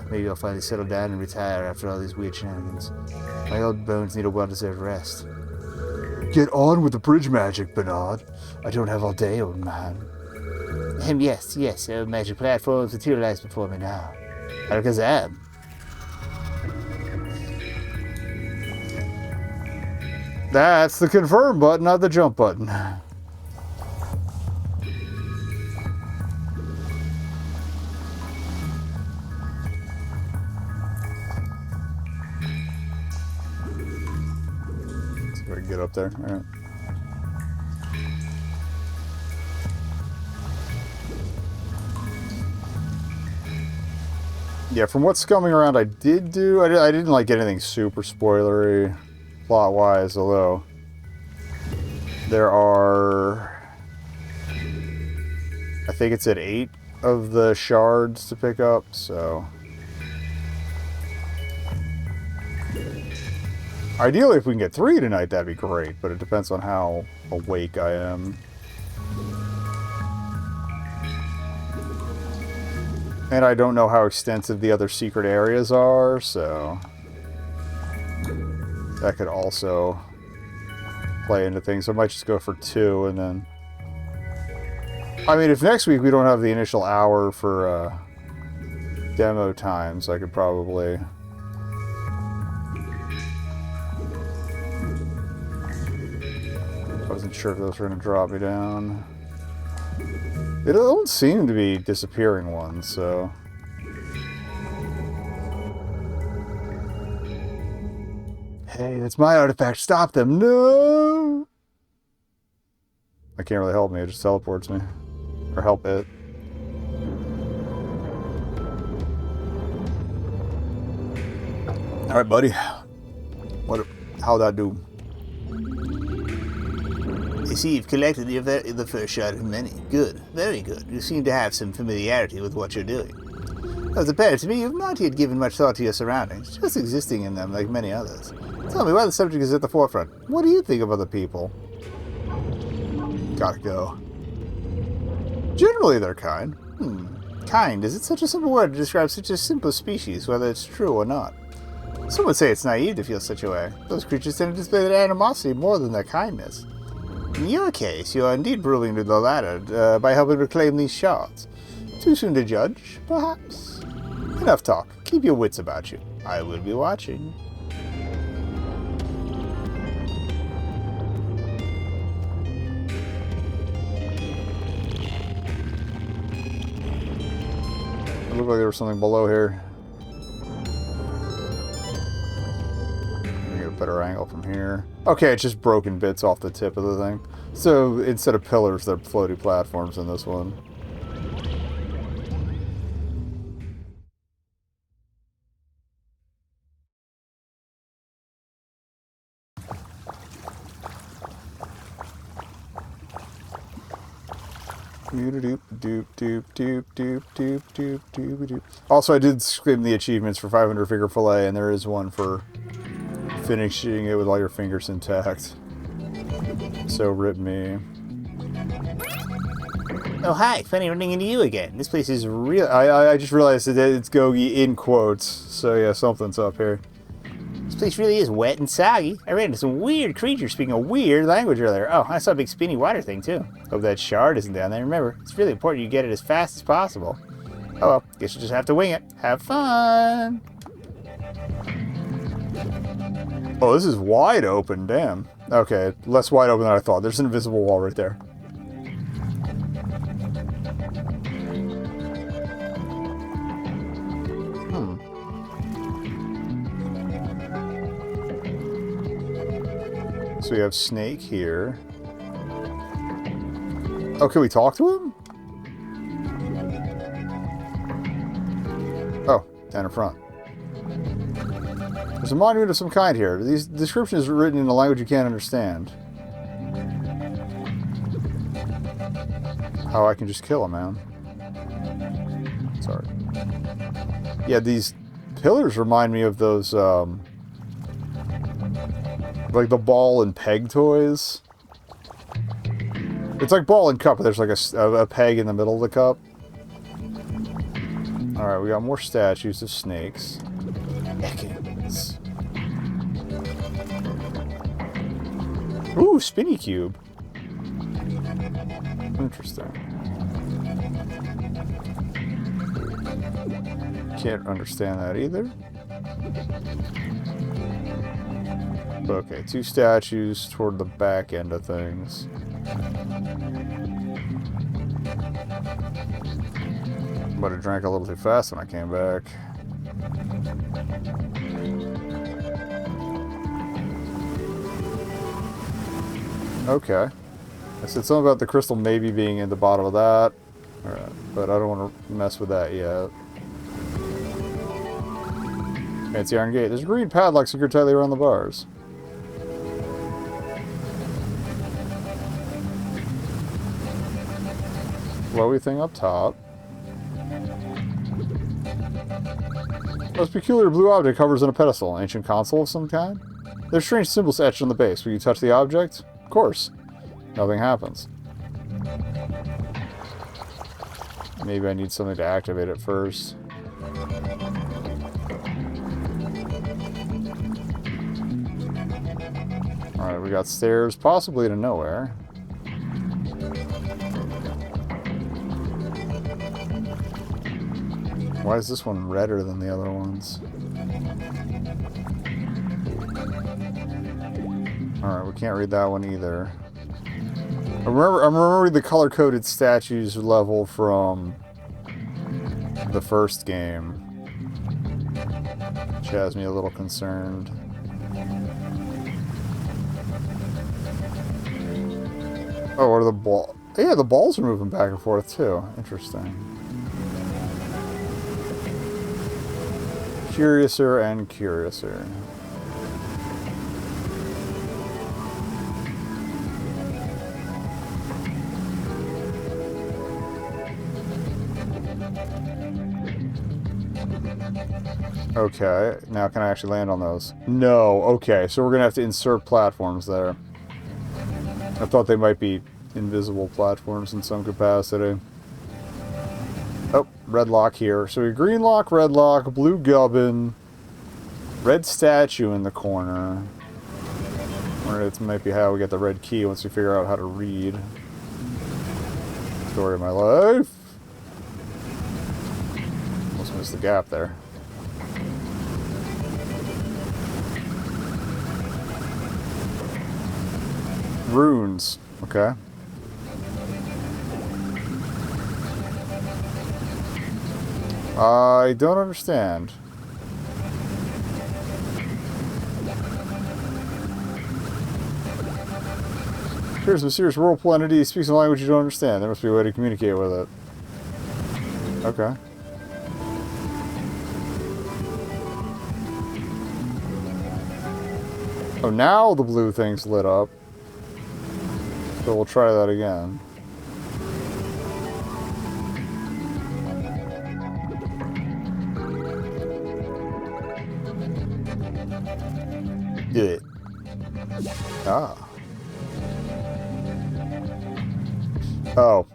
Maybe I'll finally settle down and retire after all these weird shenanigans. My old bones need a well-deserved rest. Get on with the bridge magic, Bernard. I don't have all day, old man. Yes, magic platforms materialize before me now. Alakazam. That's the confirm button, not the jump button. Get up there. All right. Yeah, from what's coming around, I didn't like get anything super spoilery plot-wise, although there are, I think it's at 8 of the shards to pick up, so ideally if we can get 3 tonight, that'd be great, but it depends on how awake I am. And I don't know how extensive the other secret areas are, so that could also play into things. I might just go for 2 and then... I mean, if next week we don't have the initial hour for demo times, I could probably... I wasn't sure if those were going to drop me down. They don't seem to be disappearing ones, so... Hey, that's my artifact. Stop them. No! I can't really help me. It just teleports me. Or help it. Alright, buddy. How'd that do? I see you've collected the first shard of many. Good, very good. You seem to have some familiarity with what you're doing. As apparent to me, you've not yet given much thought to your surroundings, just existing in them like many others. Tell me why the subject is at the forefront. What do you think of other people? Gotta go. Generally, they're kind. Kind, is it such a simple word to describe such a simple species, whether it's true or not? Some would say it's naive to feel such a way. Those creatures tend to display their animosity more than their kindness. In your case, you are indeed proving to the latter by helping reclaim these shards. Too soon to judge, perhaps? Enough talk. Keep your wits about you. I will be watching. It looked like there was something below here. Let me get a better angle from here. Okay, it's just broken bits off the tip of the thing. So instead of pillars, they're floaty platforms in this one. Also, I did skim the achievements for 500 finger fillet, and there is one for finishing it with all your fingers intact. So rip me. Oh, hi. Funny running into you again. This place is real. I just realized that it's Gogi in quotes. So yeah, something's up here. This place really is wet and soggy. I ran into some weird creatures speaking a weird language earlier. Oh, I saw a big spinny water thing, too. Hope that shard isn't down there. Remember, it's really important you get it as fast as possible. Oh well, guess you just have to wing it. Have fun! Oh, this is wide open, damn. Okay, less wide open than I thought. There's an invisible wall right there. So we have Snake here. Oh, can we talk to him? Oh, down in front. There's a monument of some kind here. These descriptions are written in a language you can't understand. Oh, I can just kill him, man. Sorry. Yeah, these pillars remind me of those, like the ball and peg toys. It's like ball and cup, but there's like a peg in the middle of the cup. Alright, we got more statues of snakes. Ekans. Ooh, spinny cube. Interesting. Can't understand that either. Okay, 2 statues toward the back end of things. But I drank a little too fast when I came back. Okay. I said something about the crystal maybe being in the bottom of that. Alright, but I don't want to mess with that yet. Fancy iron gate. There's a green padlock secured tightly around the bars. Flowy thing up top. This peculiar blue object hovers on a pedestal. An ancient console of some kind? There's strange symbols etched on the base. Will you touch the object? Of course. Nothing happens. Maybe I need something to activate it first. Alright, we got stairs, possibly to nowhere. Why is this one redder than the other ones? Alright, we can't read that one either. I'm remembering the color-coded statues level from the first game, which has me a little concerned. Oh, what are the balls? Yeah, the balls are moving back and forth too. Interesting. Curiouser and curiouser. Okay, now can I actually land on those? No, okay, so we're gonna have to insert platforms there. I thought they might be invisible platforms in some capacity. Oh, red lock here. So we green lock, red lock, blue gubbin, red statue in the corner. Or it might be how we get the red key once we figure out how to read. Story of my life. Almost missed the gap there. Runes. Okay. I don't understand. Here's a mysterious whirlpool entity. Speaks a language you don't understand. There must be a way to communicate with it. Okay. Oh, now the blue thing's lit up. So we'll try that again. Do it. Ah. Oh.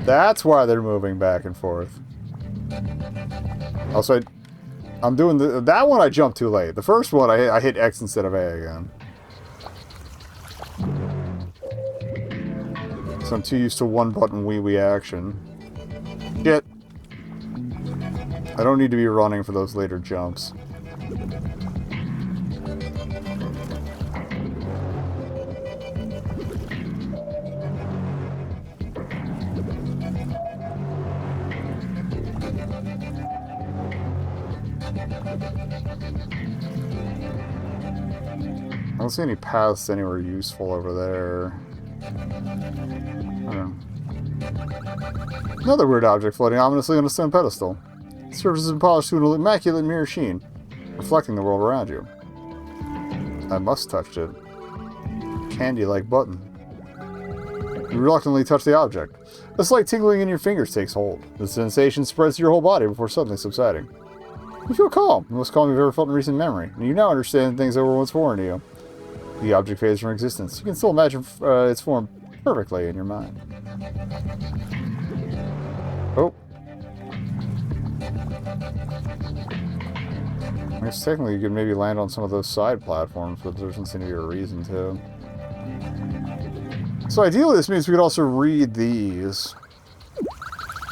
That's why they're moving back and forth. Also, I'm doing that one I jumped too late. The first one I hit X instead of A again. So I'm too used to one button wee action. Shit. I don't need to be running for those later jumps. I don't see any paths anywhere useful over there. Another weird object floating ominously on a stone pedestal. The surface is polished to an immaculate mirror sheen, reflecting the world around you. I must touch it. Candy-like button. You reluctantly touch the object. A slight tingling in your fingers takes hold. The sensation spreads to your whole body before suddenly subsiding. You feel calm, the most calm you've ever felt in recent memory, and you now understand things that were once foreign to you. The object fades from existence. You can still imagine its form perfectly in your mind. Oh. I guess technically you could maybe land on some of those side platforms, but there doesn't seem to be a reason to. So ideally this means we could also read these.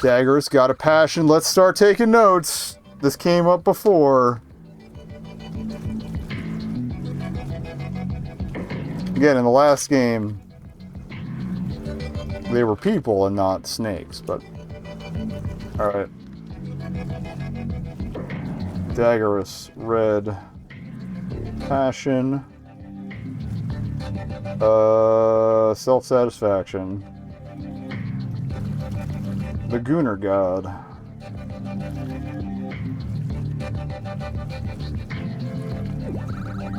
Dagger's got a passion. Let's start taking notes. This came up before. Again, in the last game, they were people and not snakes, but... Alright. Daggerous, red, passion, self-satisfaction, the Gooner God,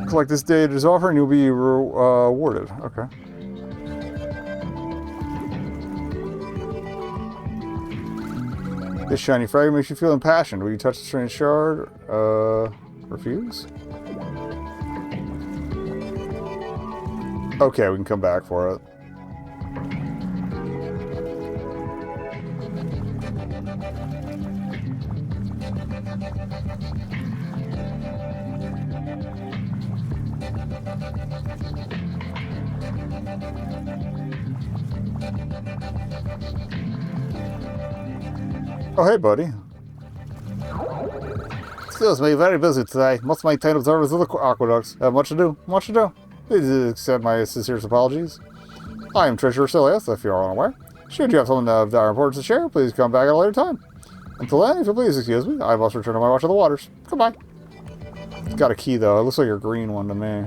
Collect this data's offer and you'll be rewarded. Okay. This shiny fragment makes you feel impassioned. Will you touch the strange shard? Refuse? Okay, we can come back for it. Oh, hey, buddy. Excuse me, very busy today. Most of my time observers of the aqueducts. Have much to do. Much to do. Please accept my sincerest apologies. I am Treasurer Silius, if you are unaware. Should you have something of dire importance to share, please come back at a later time. Until then, if you please excuse me, I must return to my watch of the waters. Goodbye. It's got a key, though. It looks like a green one to me.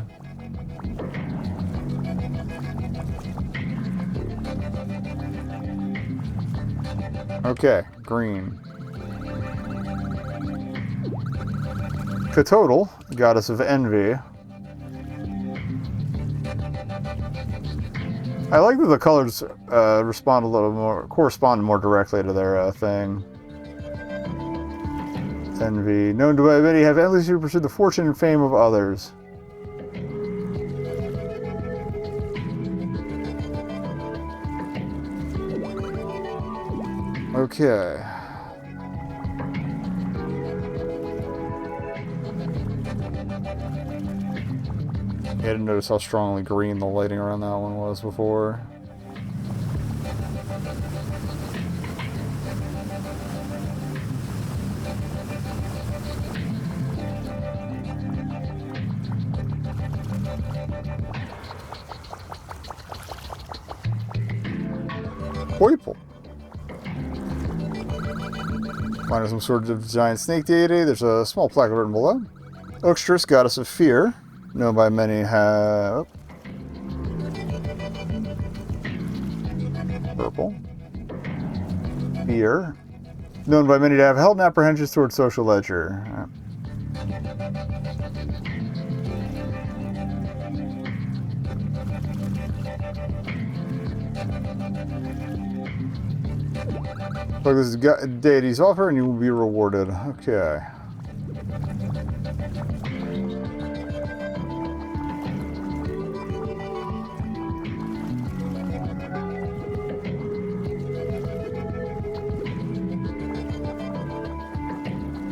Okay, green. Total, Goddess of Envy. I like that the colors respond a little more, correspond more directly to their thing. Envy. Known to many, have endlessly pursued the fortune and fame of others. Okay. I didn't notice how strongly green the lighting around that one was before. Poiple. Find some sort of giant snake deity. There's a small plaque written below. Oakstress, Goddess of Fear. Known by many have... Purple. Fear. Known by many to have held and apprehensions towards social ledger. Look, this is deity's offer and you will be rewarded. Okay.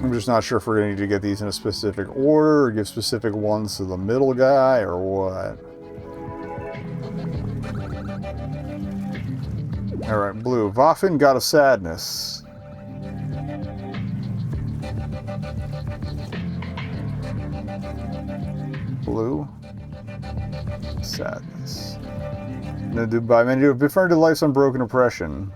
I'm just not sure if we're going to need to get these in a specific order or give specific ones to the middle guy or what. Alright, blue. Vaffen, God of Sadness. Blue. Sadness. No, by many who have befriended life's unbroken oppression.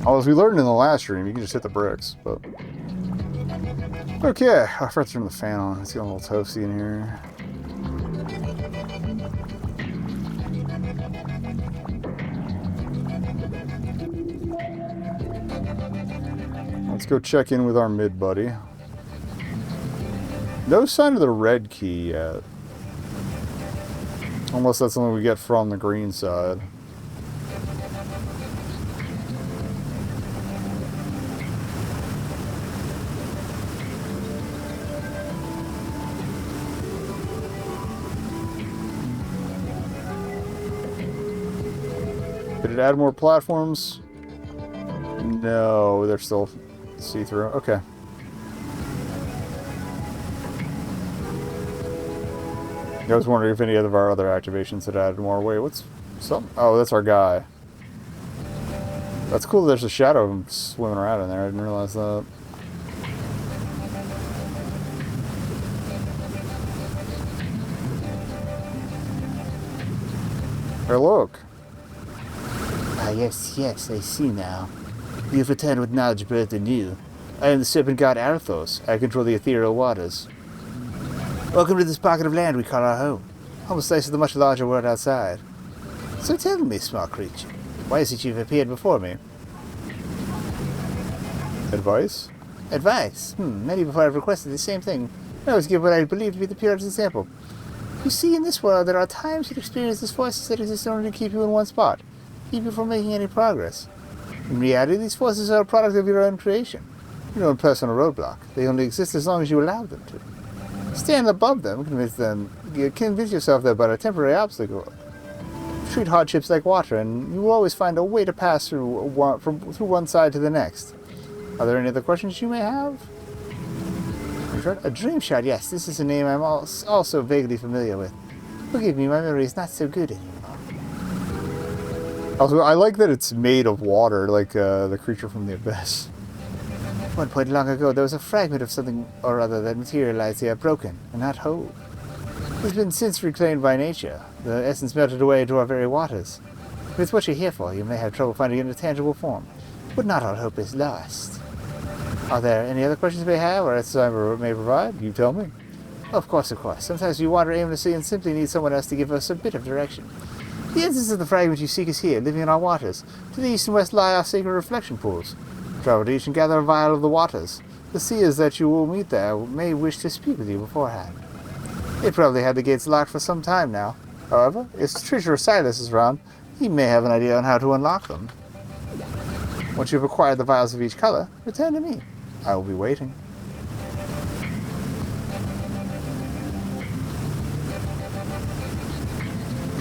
Oh, as we learned in the last stream, you can just hit the bricks, but... Okay, I forgot to turn the fan on. It's getting a little toasty in here. Let's go check in with our mid buddy. No sign of the red key yet. Unless that's something we get from the green side. Did it add more platforms? No, they're still see-through. Okay. I was wondering if any of our other activations had added more. Wait, what's some? Oh, that's our guy. That's cool. There's a shadow of him swimming around in there. I didn't realize that. Hey, look. Ah, yes, yes, I see now. You have returned with knowledge better than you. I am the serpent god Arathos. I control the ethereal waters. Welcome to this pocket of land we call our home. Almost nice to the much larger world outside. So tell me, small creature, why is it you've appeared before me? Advice? Advice? Many before I've requested the same thing. I always give what I believe to be the purest example. You see, in this world, there are times you experience these forces that exist in order to keep you in one spot, keep you from making any progress. In reality, these forces are a product of your own creation. You don't personal roadblock. They only exist as long as you allow them to. Stand above them, convince yourself they're but a temporary obstacle. Treat hardships like water, and you will always find a way to pass through one side to the next. Are there any other questions you may have? A dream shard, yes, this is a name I'm also vaguely familiar with. Forgive me, my memory is not so good anymore. Also, I like that it's made of water, like the creature from the abyss. At one point long ago, there was a fragment of something or other that materialized here, broken and not whole. It has been since reclaimed by nature. The essence melted away into our very waters. If it's what you're here for, you may have trouble finding it in a tangible form. But not all hope is lost. Are there any other questions you may have, or else I may provide? You tell me. Of course. Sometimes we wander aimlessly and simply need someone else to give us a bit of direction. The essence of the fragment you seek is here, living in our waters. To the east and west lie our sacred reflection pools. Travel to each and gather a vial of the waters. The seers that you will meet there may wish to speak with you beforehand. They probably had the gates locked for some time now. However, if Treasurer Silas is around, he may have an idea on how to unlock them. Once you've acquired the vials of each color, return to me. I will be waiting.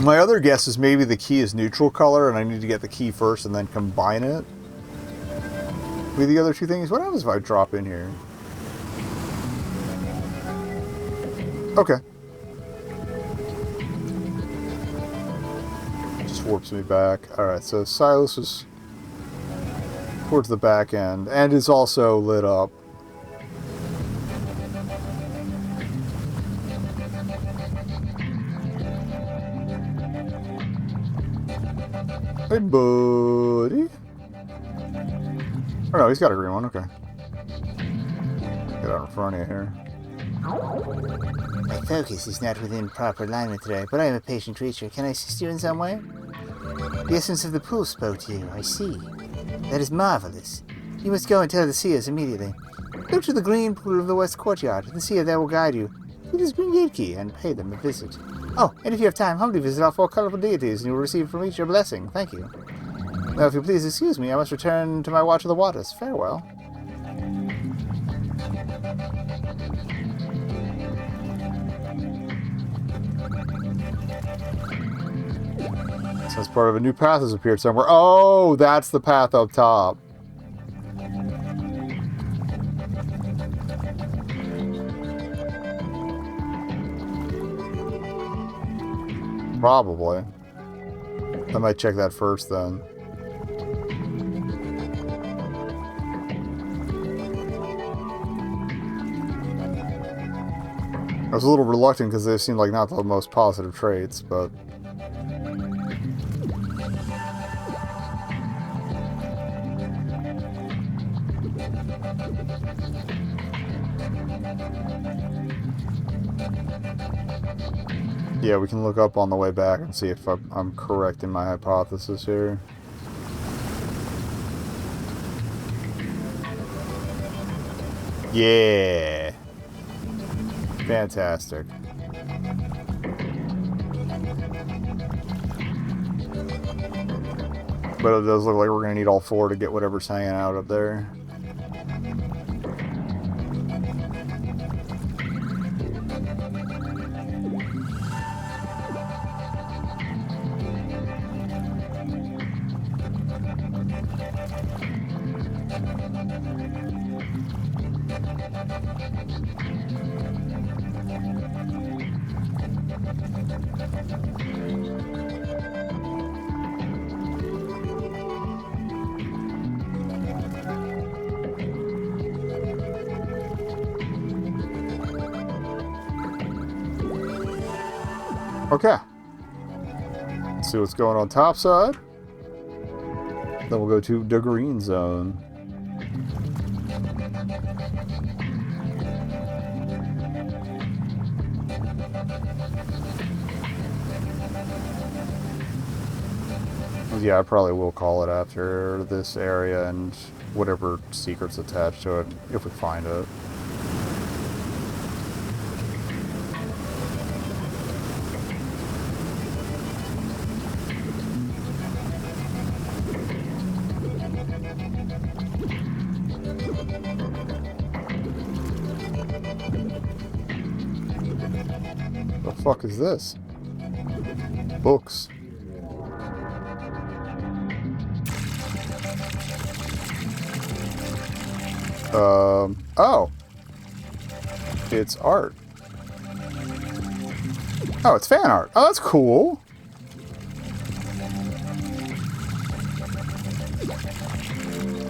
My other guess is maybe the key is neutral color and I need to get the key first and then combine it with the other two things. What happens if I drop in here? Okay. Just warps me back. Alright, so Silas is towards the back end and is also lit up. Hey, buddy. Oh, no, he's got a green one. Okay. Get out in front of you here. My focus is not within proper alignment today, but I am a patient creature. Can I assist you in some way? The essence of the pool spoke to you. I see. That is marvelous. You must go and tell the seers immediately. Go to the green pool of the west courtyard. The seer there will guide you to this green gate key and pay them a visit. Oh, and if you have time, humbly visit our 4 colorful deities, and you will receive from each a blessing. Thank you. Now, if you please excuse me, I must return to my watch of the waters. Farewell. So it's part of a new path has appeared somewhere. Oh, that's the path up top. Probably. I might check that first then. I was a little reluctant because they seemed like not the most positive traits, but... yeah, we can look up on the way back and see if I'm correct in my hypothesis here. Yeah. Fantastic. But it does look like we're going to need all 4 to get whatever's hanging out up there. Okay. Let's see what's going on top side. Then we'll go to the green zone. Yeah, I probably will call it after this area and whatever secrets attached to it, if we find it. The fuck is this? Books. Oh. It's art. Oh, it's fan art. Oh, that's cool.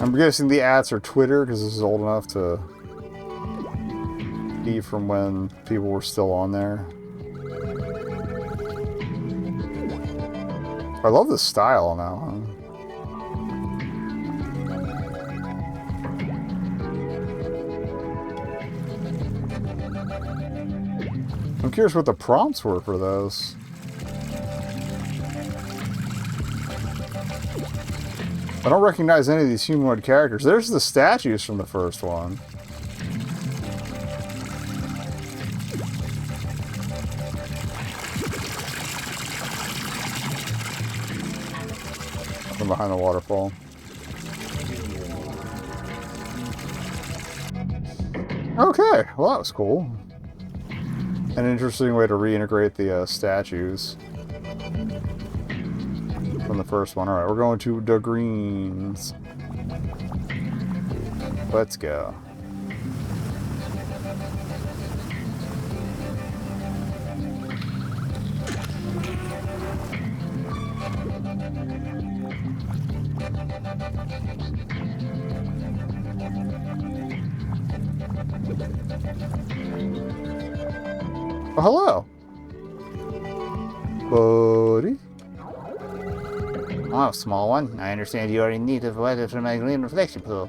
I'm guessing the ads are Twitter, because this is old enough to be from when people were still on there. I love the style now. I'm curious what the prompts were for those. I don't recognize any of these humanoid characters. There's the statues from the first one. From behind the waterfall. Okay, well that was cool. An interesting way to reintegrate the statues from the first one. Alright, we're going to the greens. Let's go. Oh, hello. Buddy. Oh, small one. I understand you are in need of water from my green reflection pool.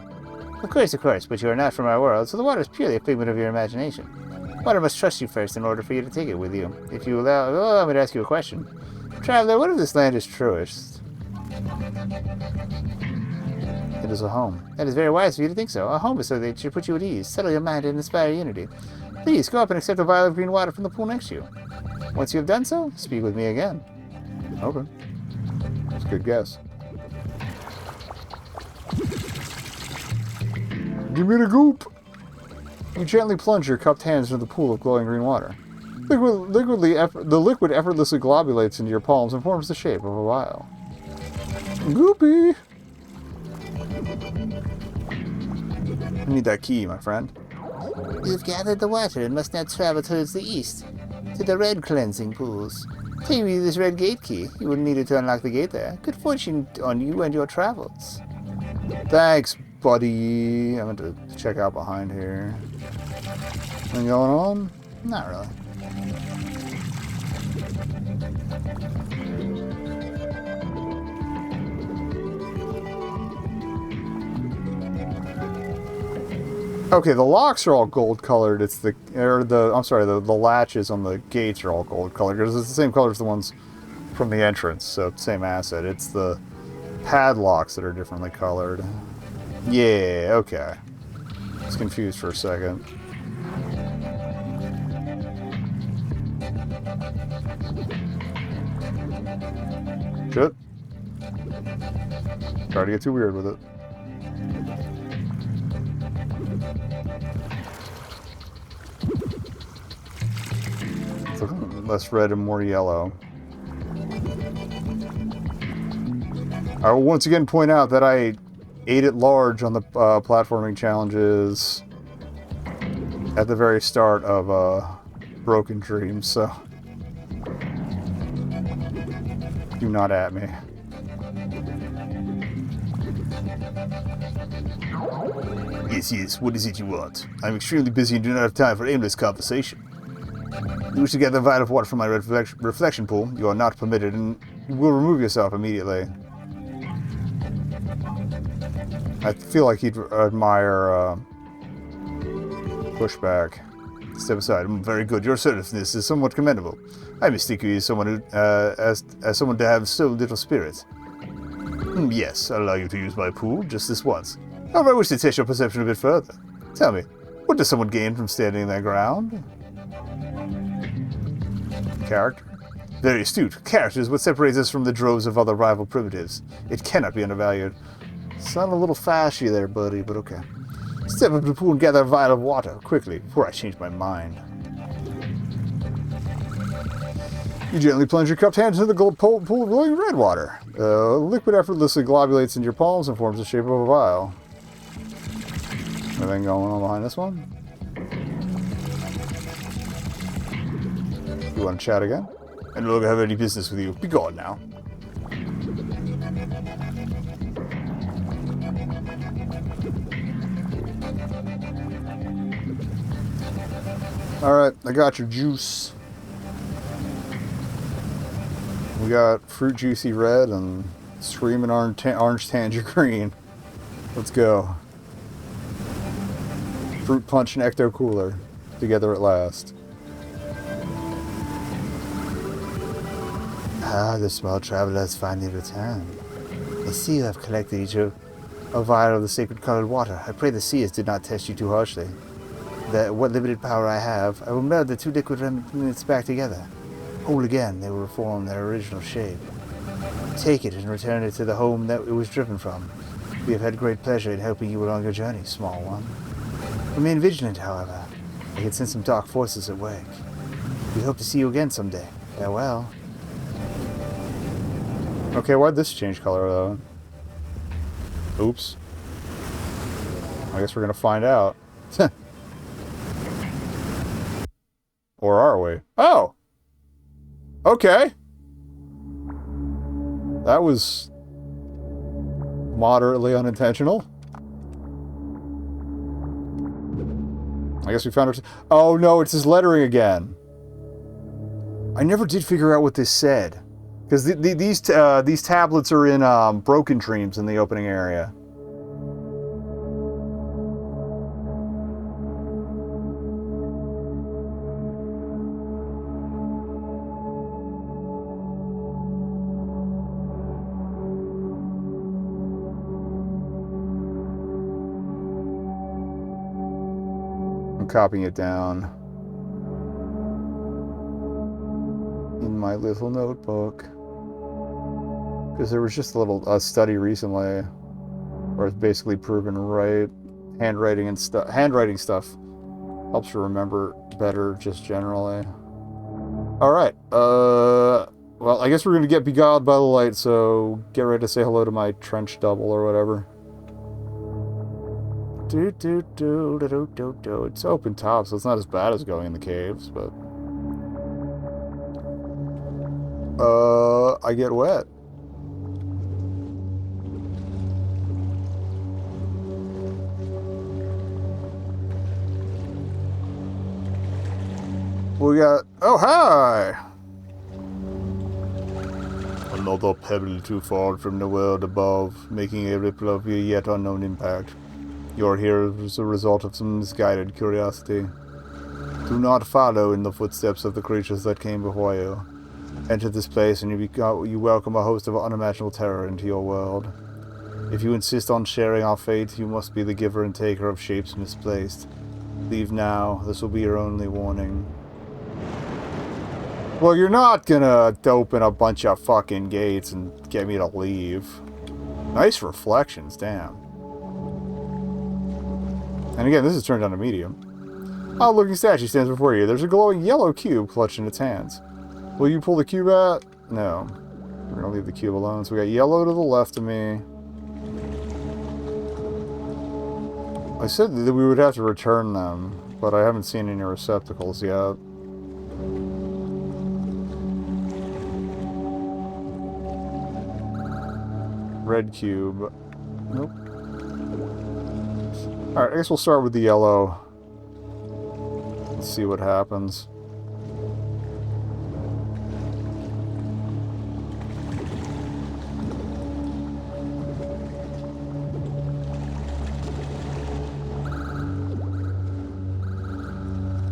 Of course, but you are not from our world, so the water is purely a figment of your imagination. Water must trust you first in order for you to take it with you. If you allow me to ask you a question. Traveler, what if this land is truest? It is a home. That is very wise of you to think so. A home is so that it should put you at ease, settle your mind, and inspire unity. Please, go up and accept a vial of green water from the pool next to you. Once you have done so, speak with me again. Okay. That's a good guess. Give me the goop! You gently plunge your cupped hands into the pool of glowing green water. The liquid effortlessly globulates into your palms and forms the shape of a vial. Goopy! I need that key, my friend. You've gathered the water and must now travel towards the east, to the red cleansing pools. Take me this red gate key. You will need it to unlock the gate there. Good fortune on you and your travels. Thanks, buddy. I'm going to check out behind here. Anything going on? Not really. Okay, the locks are all gold colored. It's the latches on the gates are all gold colored because it's the same color as the ones from the entrance, so same asset. It's the padlocks that are differently colored. Yeah, okay. I was confused for a second. Shit. Try to get too weird with it. Less red and more yellow. I will once again point out that I ate it large on the platforming challenges at the very start of Broken Dreams, so do not at me. Yes, what is it you want? I'm extremely busy and do not have time for aimless conversation. You wish to get the vial of water from my reflection pool. You are not permitted, and you will remove yourself immediately. I feel like he'd admire pushback. Step aside. Very good. Your assertiveness is somewhat commendable. I mistake you as someone who, as someone to have so little spirit. Yes, I'll allow you to use my pool just this once. However, I wish to test your perception a bit further. Tell me, what does someone gain from standing their ground? Character. Very astute. Character is what separates us from the droves of other rival primitives. It cannot be undervalued. Sound a little fashy there, buddy, but okay. Step up to the pool and gather a vial of water, quickly, before I change my mind. You gently plunge your cupped hand into the pool of glowing red water. The liquid effortlessly globulates into your palms and forms the shape of a vial. Anything going on behind this one? You want to chat again? I no longer have any business with you. Be gone now. Alright, I got your juice. We got fruit juicy red and screaming orange tangerine. Let's go. Fruit punch and ecto cooler. Together at last. Ah, the small traveler has finally returned. I see you have collected each of a vial of the sacred colored water. I pray the seers did not test you too harshly. What limited power I have, I will meld the two liquid remnants back together. Whole again, they will reform their original shape. Take it and return it to the home that it was driven from. We have had great pleasure in helping you along your journey, small one. Remain vigilant, however. I can sense some dark forces at work. We hope to see you again someday. Farewell. Okay, why'd this change color though? Oops. I guess we're gonna find out. Or are we? Oh! Okay! That was moderately unintentional. I guess we found our... Oh no, it's his lettering again. I never did figure out what this said. Because these tablets are in Broken Dreams in the opening area. I'm copying it down in my little notebook. Because there was just a study recently where it's basically proven right. Handwriting stuff helps you remember better just generally. Alright, well, I guess we're going to get beguiled by the light, so get ready to say hello to my trench double or whatever. It's open top, so it's not as bad as going in the caves, but... I get wet. We got... Oh, hi! Another pebble to fall from the world above, making a ripple of your yet unknown impact. You're here as a result of some misguided curiosity. Do not follow in the footsteps of the creatures that came before you. Enter this place and you welcome a host of unimaginable terror into your world. If you insist on sharing our fate, you must be the giver and taker of shapes misplaced. Leave now, this will be your only warning. Well, you're not gonna open a bunch of fucking gates and get me to leave. Nice reflections, damn. And again, this is turned on to medium. Odd looking statue stands before you. There's a glowing yellow cube clutched in its hands. Will you pull the cube out? No. We're gonna leave the cube alone. So we got yellow to the left of me. I said that we would have to return them, but I haven't seen any receptacles yet. Red cube. Nope. Alright, I guess we'll start with the yellow. Let's see what happens.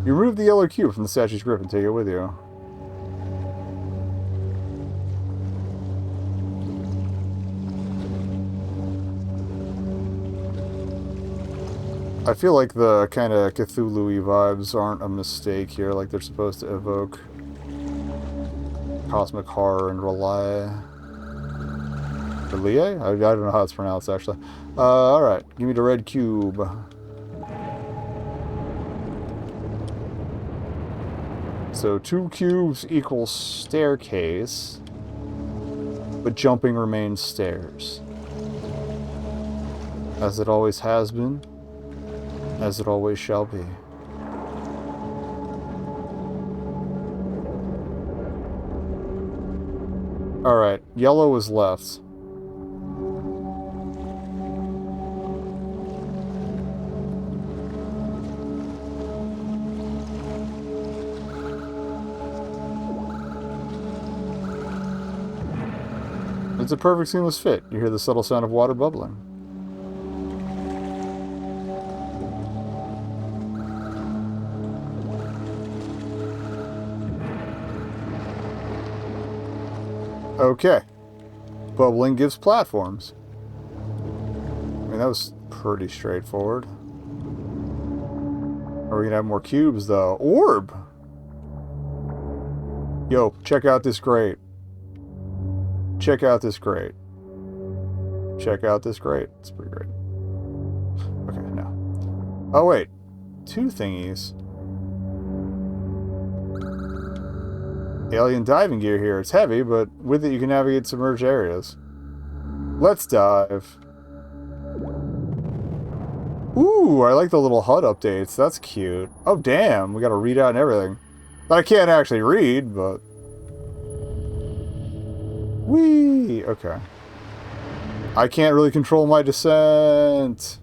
You remove the yellow cube from the statue's grip and take it with you. I feel like the kind of Cthulhu-y vibes aren't a mistake here, like they're supposed to evoke cosmic horror and Relie? I don't know how it's pronounced, actually. Alright, give me the red cube. So 2 cubes equals staircase, but jumping remains stairs. As it always has been, as it always shall be. Alright, yellow is left. It's a perfect seamless fit. You hear the subtle sound of water bubbling. Okay. Bubbling gives platforms. I mean, that was pretty straightforward. Are we gonna have more cubes, though? Orb! Yo, check out this grate. Check out this grate. Check out this grate. It's pretty great. Okay, now. Oh, wait. 2 thingies. Alien diving gear here. It's heavy, but with it you can navigate submerged areas. Let's dive. Ooh, I like the little HUD updates. That's cute. Oh, damn. We got a readout and everything. I can't actually read, but... Whee! Okay. I can't really control my descent.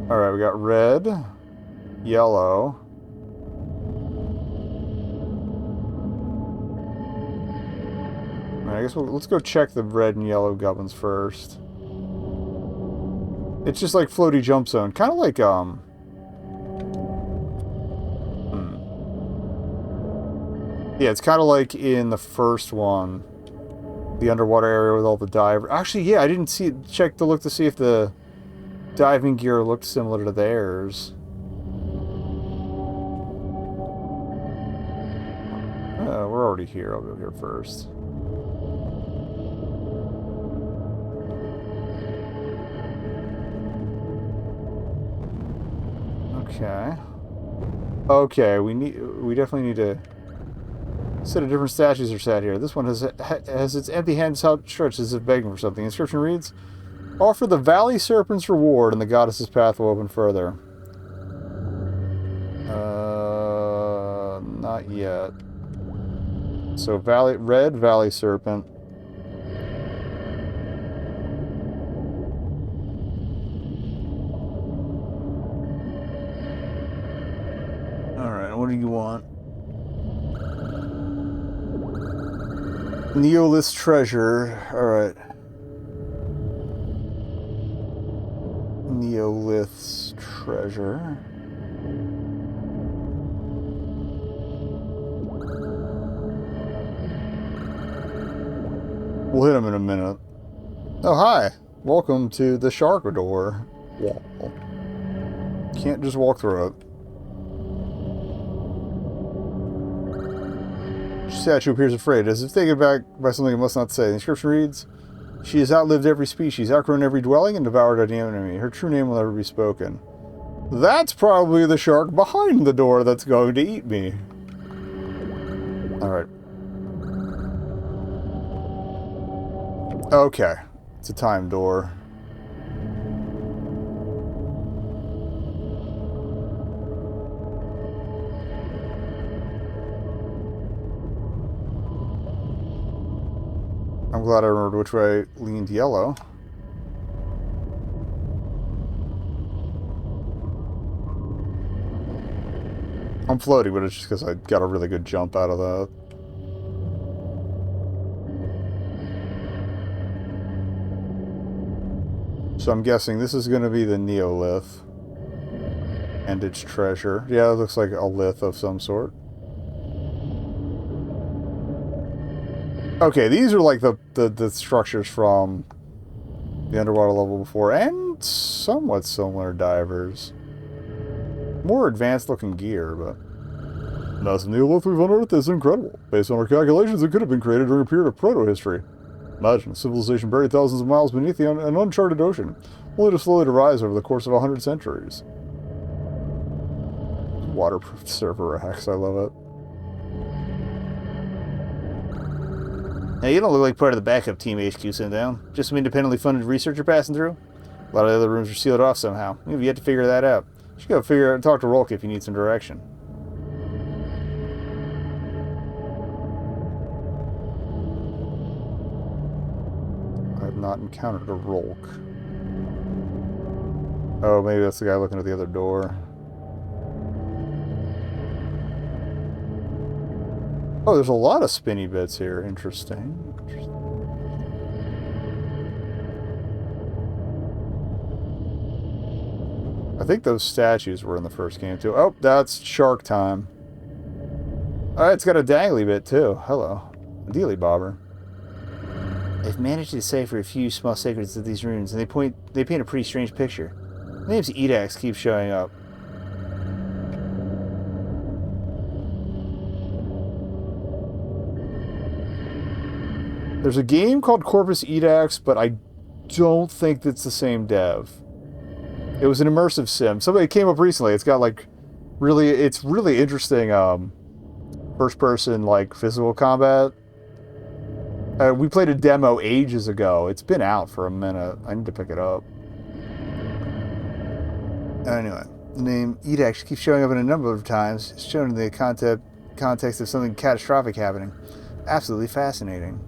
Alright, we got red, yellow. I guess let's go check the red and yellow gubbins first. It's just like floaty jump zone. Kind of like, Yeah, it's kind of like in the first one. The underwater area with all the divers. Actually, yeah, I didn't check to look to see if the diving gear looked similar to theirs. We're already here. I'll go here first. Okay. Okay, we definitely need to... A set of different statues are sat here. This one has its empty hands outstretched as if begging for something. The inscription reads, "Offer the Valley Serpent's reward, and the goddess's path will open further." Not yet. So red Valley Serpent. Alright, what do you want? Neolith's treasure. Alright. Neolith's treasure. We'll hit him in a minute. Oh, hi. Welcome to the Sharkador wall. Can't just walk through it. Statue appears afraid, as if taken back by something it must not say. The inscription reads, "She has outlived every species, outgrown every dwelling, and devoured any enemy. Her true name will never be spoken." That's probably the shark behind the door that's going to eat me. Alright. Okay. It's a time door. I'm glad I remembered which way leaned yellow. I'm floating, but it's just because I got a really good jump out of that. So I'm guessing this is going to be the Neolith. And its treasure. Yeah, it looks like a lith of some sort. Okay, these are like the structures from the underwater level before, and somewhat similar divers. More advanced looking gear, but... Massive neolith we've unearthed is incredible. Based on our calculations, it could have been created during a period of proto-history. Imagine a civilization buried thousands of miles beneath an uncharted ocean, only to slowly rise over the course of 100 centuries. Waterproof server racks, I love it. Now, you don't look like part of the backup team HQ sent down. Just some independently funded researcher passing through. A lot of the other rooms are sealed off somehow. You've yet to figure that out. You should go figure out and talk to Rolk if you need some direction. I have not encountered a Rolk. Oh, maybe that's the guy looking at the other door. Oh, there's a lot of spinny bits here. Interesting. I think those statues were in the first game, too. Oh, that's shark time. Oh, it's got a dangly bit, too. Hello. A dealy bobber. I've managed to decipher a few small secrets of these runes, and they paint a pretty strange picture. The names Edax keep showing up. There's a game called Corpus Edax, but I don't think it's the same dev. It was an immersive sim. Somebody came up recently. It's got like it's really interesting first person like physical combat. We played a demo ages ago. It's been out for a minute. I need to pick it up. Anyway, the name Edax keeps showing up in a number of times. It's shown in the context of something catastrophic happening. Absolutely fascinating.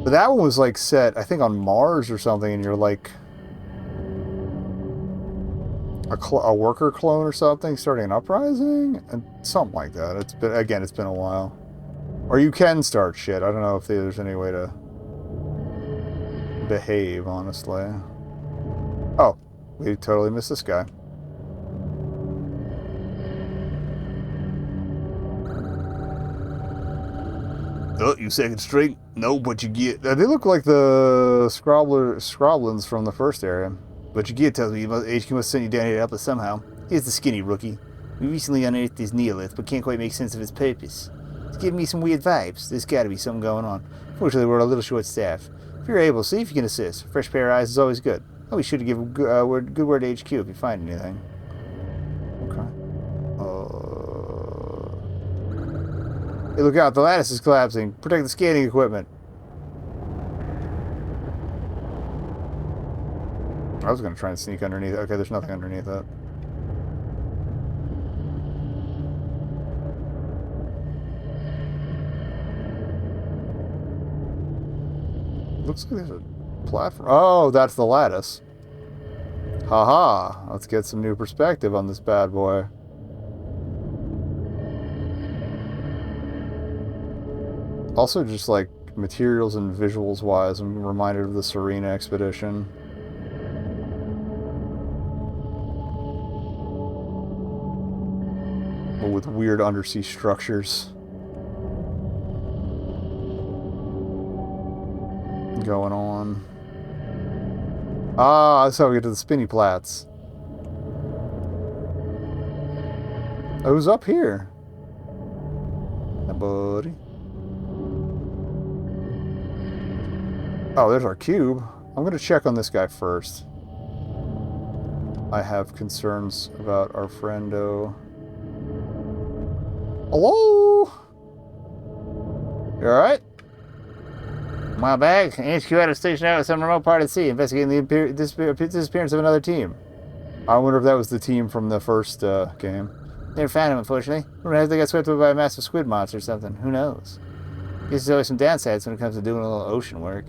But that one was like set, I think, on Mars or something, and you're like a worker clone or something, starting an uprising, and something like that. It's been a while. Or you can start shit. I don't know if there's any way to behave, honestly. Oh, we totally missed this guy. Oh, you second straight? No, but you get... They look like the Scroblins from the first area. But your gear tells me HQ must send you down here to help us somehow. Here's the skinny rookie. We recently unearthed this neolith, but can't quite make sense of its purpose. It's giving me some weird vibes. There's gotta be something going on. Fortunately, we're a little short-staffed. If you're able, see if you can assist. A fresh pair of eyes is always good. I'll be sure to give a good word to HQ if you find anything. Okay. Hey, look out. The lattice is collapsing. Protect the scanning equipment. I was going to try and sneak underneath. Okay, there's nothing underneath that. Looks like there's a platform. Oh, that's the lattice. Haha. Let's get some new perspective on this bad boy. Also, just like materials and visuals wise, I'm reminded of the Serena expedition. But with weird undersea structures going on. Ah, that's how we get to the spinny plats. Oh, who's up here? Hey, buddy. Oh, there's our cube. I'm going to check on this guy first. I have concerns about our friendo. Hello? You alright? My bag. HQ had a station out at some remote part of the sea, investigating the disappearance of another team. I wonder if that was the team from the first game. Never found him, unfortunately. Perhaps they got swept away by a massive squid monster or something. Who knows? Guess there's always some downsides when it comes to doing a little ocean work.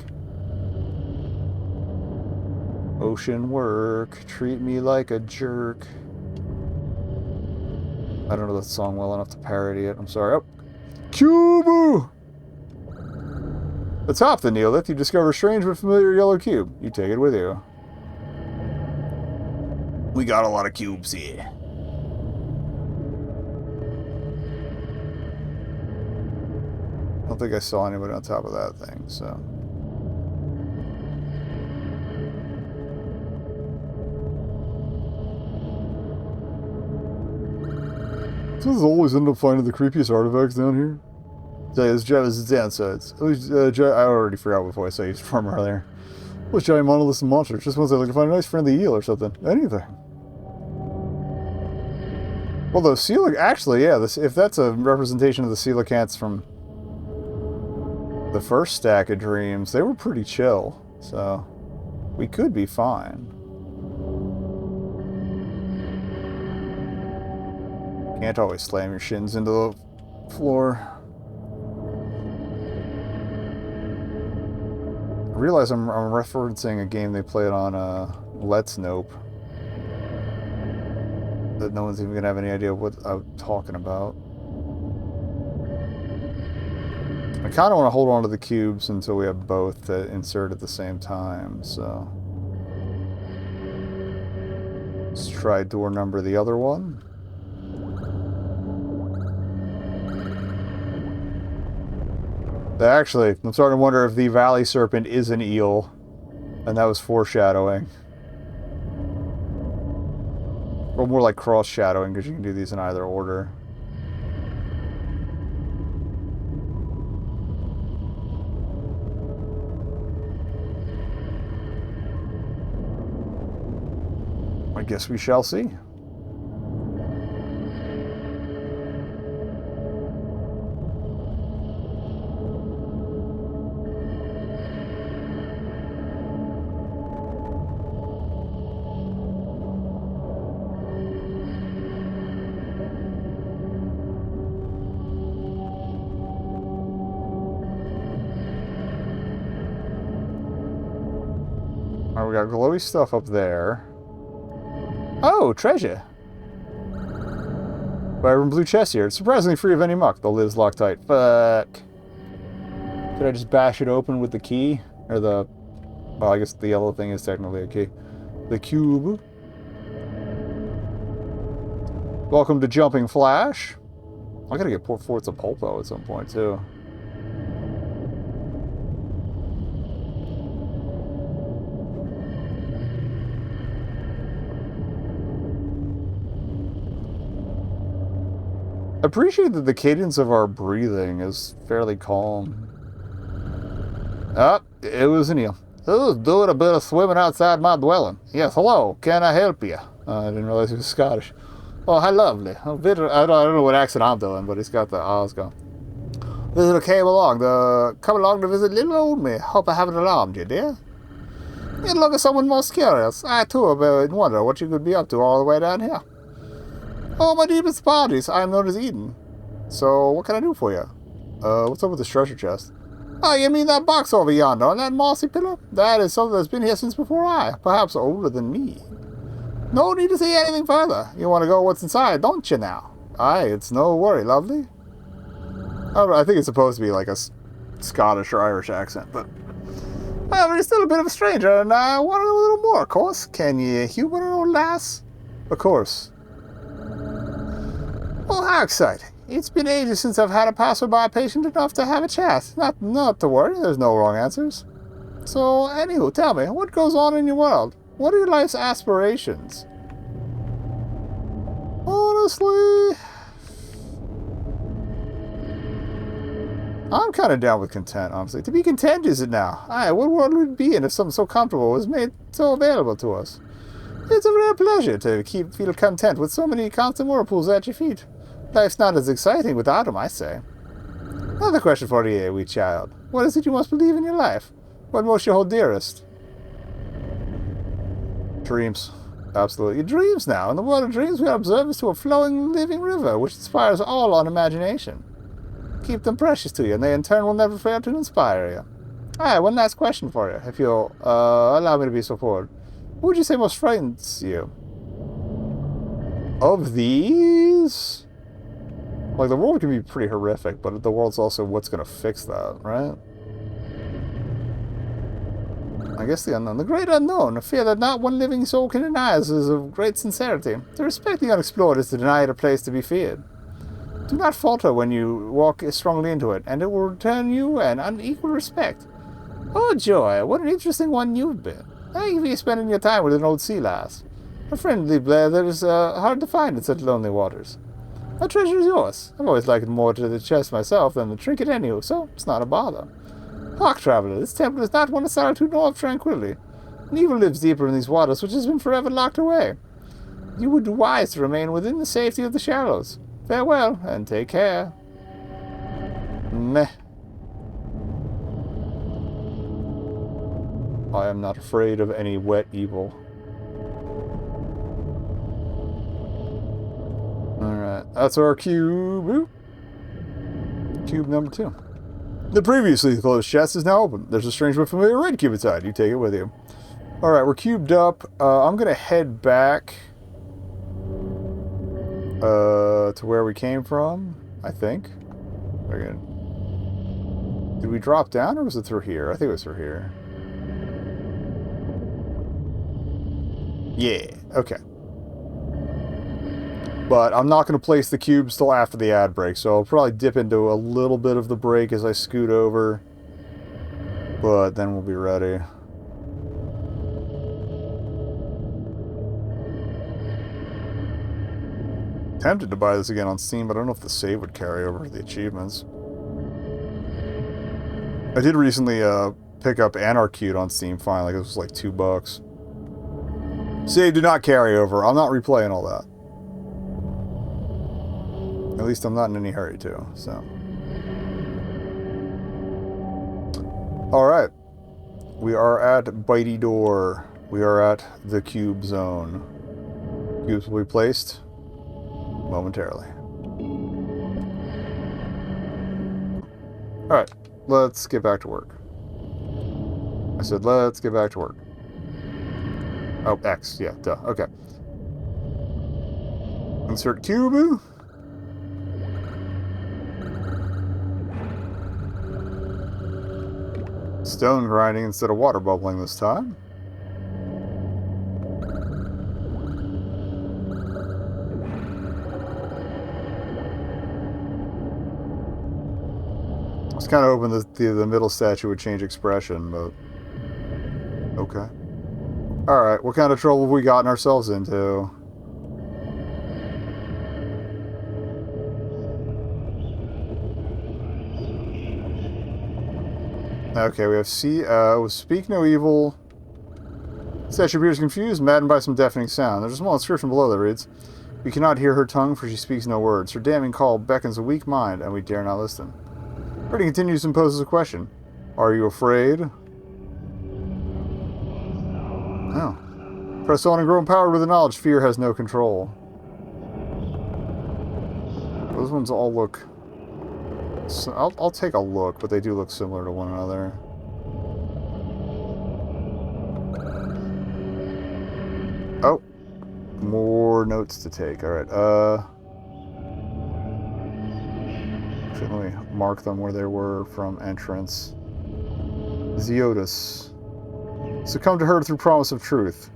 Ocean work. Treat me like a jerk. I don't know that song well enough to parody it. I'm sorry. Oh. Cube! Atop the neolith, you discover a strange but familiar yellow cube. You take it with you. We got a lot of cubes here. I don't think I saw anybody on top of that thing, so... Does always end up finding the creepiest artifacts down here? So his job is its downsides. I already forgot what voice I used from earlier. Those giant monoliths and monsters. Just once I like to find a nice friendly eel or something. Anything. Well, those actually, yeah, if that's a representation of the coelacanths from the first stack of dreams, they were pretty chill, so we could be fine. Can't always slam your shins into the floor. I realize I'm referencing a game they played on Let's Nope. That no one's even gonna have any idea what I'm talking about. I kind of want to hold on to the cubes until we have both that insert at the same time, so... Let's try door number the other one. Actually, I'm starting to wonder if the Valley Serpent is an eel, and that was foreshadowing. Or more like cross-shadowing, because you can do these in either order. I guess we shall see. Alright, we got glowy stuff up there. Oh, treasure! Vibrant blue chest here. It's surprisingly free of any muck. The lid's locked tight. Fuck. Did I just bash it open with the key? Or the... Well, I guess the yellow thing is technically a key. The cube. Welcome to Jumping Flash. I gotta get Forts of Pulpo at some point, too. I appreciate that the cadence of our breathing is fairly calm. Ah, it was an eel. Who's doing a bit of swimming outside my dwelling? Yes, hello, can I help you? I didn't realize he was Scottish. Oh, how lovely. I don't know what accent I'm doing, but he's got the Oz going. Visitor came along to visit little old me. Hope I haven't alarmed you, dear. You look at someone most curious. I, too, wonder what you could be up to all the way down here. Oh, my deepest apologies. I am known as Eden. So, what can I do for you? What's up with this treasure chest? Oh, you mean that box over yonder on that mossy pillar? That is something that's been here since before I, perhaps older than me. No need to say anything further. You want to go what's inside, don't you now? Aye, it's no worry, lovely. I think it's supposed to be like a Scottish or Irish accent, but you're still a bit of a stranger, and I want to know a little more, of course. Can you humor an old lass? Of course. Well, how exciting. It's been ages since I've had a passerby patient enough to have a chat. Not to worry, there's no wrong answers. So, anywho, tell me, what goes on in your world? What are your life's aspirations? Honestly, I'm kind of down with content, honestly. To be content, is it now? Aye, what world would it be in if something so comfortable was made so available to us? It's a real pleasure to feel content with so many constant whirlpools at your feet. Life's not as exciting without them, I say. Another question for you, wee child. What is it you must believe in your life? What most you hold dearest? Dreams. Absolutely. Dreams now. In the world of dreams, we are observers to a flowing, living river, which inspires all on imagination. Keep them precious to you, and they in turn will never fail to inspire you. Alright, one last question for you, if you'll allow me to be so forward. What would you say most frightens you? Of these? Like, the world can be pretty horrific, but the world's also what's going to fix that, right? I guess the unknown. The great unknown. A fear that not one living soul can deny is of great sincerity. To respect the unexplored is to deny it a place to be feared. Do not falter when you walk strongly into it, and it will return you an unequal respect. Oh, joy, what an interesting one you've been. Thank you for spending your time with an old sea lass. A friendly blade that is hard to find in such lonely waters. That treasure is yours. I've always liked more to the chest myself than the trinket anywho, so it's not a bother. Hark, traveler, this temple is not one of solitude nor of tranquility. An evil lives deeper in these waters, which has been forever locked away. You would do wise to remain within the safety of the shallows. Farewell, and take care. Meh. I am not afraid of any wet evil. Alright, that's our cube. Cube number 2. The previously closed chest is now open. There's a strange but familiar red cube inside. You take it with you. Alright, we're cubed up. I'm going to head back to where we came from, I think. Again. Did we drop down or was it through here? I think it was through here. Yeah, okay. But I'm not going to place the cubes till after the ad break, so I'll probably dip into a little bit of the break as I scoot over. But then we'll be ready. Tempted to buy this again on Steam, but I don't know if the save would carry over to the achievements. I did recently pick up Anarcute on Steam finally. It was like $2. Save did not carry over. I'm not replaying all that. At least I'm not in any hurry to, so. Alright. We are at Bitey Door. We are at the cube zone. Cubes will be placed momentarily. Alright. Let's get back to work. I said let's get back to work. Oh, X. Yeah, duh. Okay. Insert cube. Stone grinding instead of water bubbling this time. I was kind of hoping that the middle statue would change expression, but okay. Alright, what kind of trouble have we gotten ourselves into? Okay, we have speak no evil. Statue appears confused, maddened by some deafening sound. There's a small inscription below that reads, "We cannot hear her tongue, for she speaks no words. Her damning call beckons a weak mind, and we dare not listen." Writing continues and poses a question. Are you afraid? No. Press on and grow empowered with the knowledge fear has no control. Those ones all look... So I'll take a look, but they do look similar to one another. Oh. More notes to take. Alright, actually, let me mark them where they were from entrance. Ziotis. Succumb to her through promise of truth.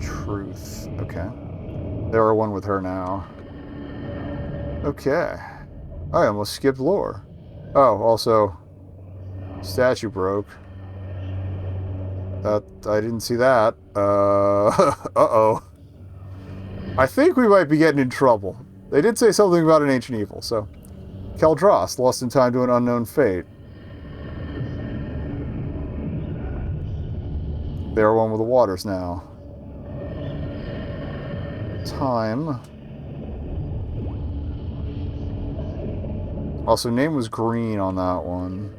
Truth. Okay. There are one with her now. Okay. I almost skipped lore. Oh, also, statue broke. That I didn't see that. Uh-oh. I think we might be getting in trouble. They did say something about an ancient evil, so. Keldros, lost in time to an unknown fate. They are one with the waters now. Time. Also, name was green on that one.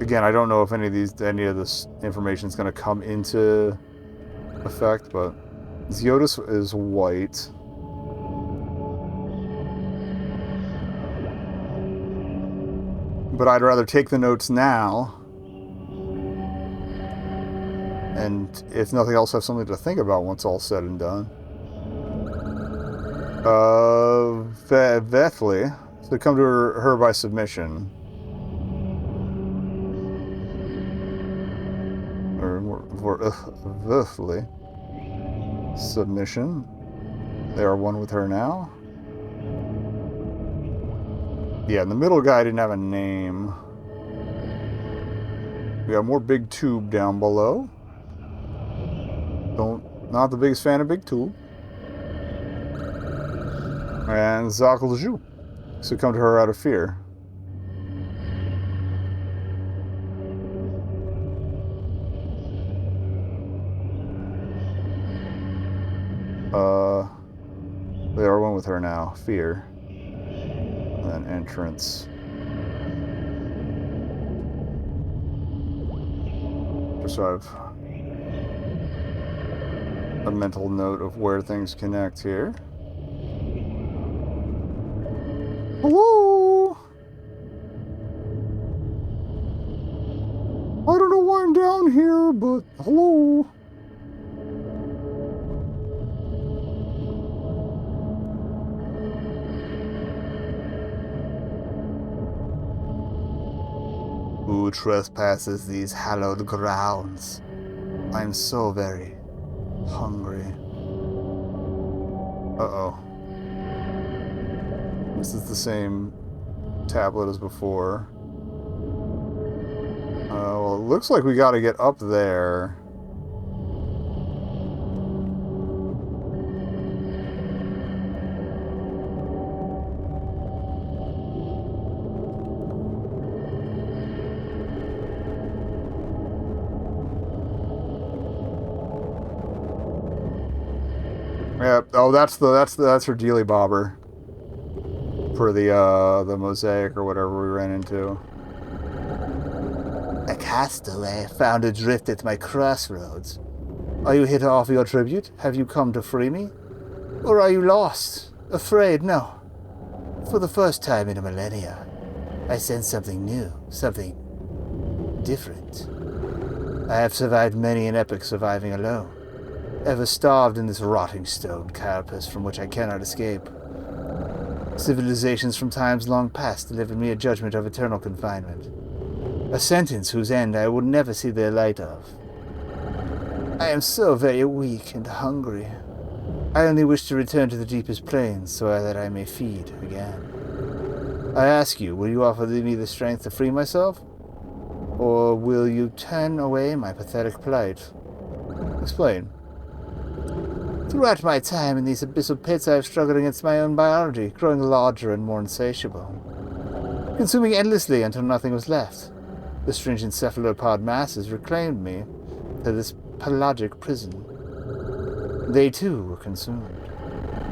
Again, I don't know if any of this information is going to come into effect, but Ziotis is white. But I'd rather take the notes now. And if nothing else, have something to think about once all's said and done. Vethly. So come to her by submission. Vethly. Submission. They are one with her now. Yeah, and the middle guy didn't have a name. We got more big tube down below. Not the biggest fan of big tube. And Zakalju. Succumb to her out of fear. They are one with her now. Fear. And then entrance. Just so I have a mental note of where things connect here. Hello? I don't know why I'm down here, but hello? Who trespasses these hallowed grounds? I'm so very hungry. Uh-oh. This is the same tablet as before. Well, it looks like we gotta get up there. Yeah. Oh, that's her dealy bobber for the mosaic or whatever we ran into. A castaway found adrift at my crossroads. Are you here to offer your tribute? Have you come to free me? Or are you lost? Afraid? No. For the first time in a millennia, I sense something new, something different. I have survived many an epic surviving alone, ever starved in this rotting stone carapace from which I cannot escape. Civilizations from times long past delivered me a judgment of eternal confinement, a sentence whose end I would never see the light of. I am so very weak and hungry. I only wish to return to the deepest plains so that I may feed again. I ask you, will you offer me the strength to free myself? Or will you turn away my pathetic plight? Explain. Throughout my time in these abyssal pits, I have struggled against my own biology, growing larger and more insatiable, consuming endlessly until nothing was left. The stringent cephalopod masses reclaimed me to this pelagic prison. They too were consumed.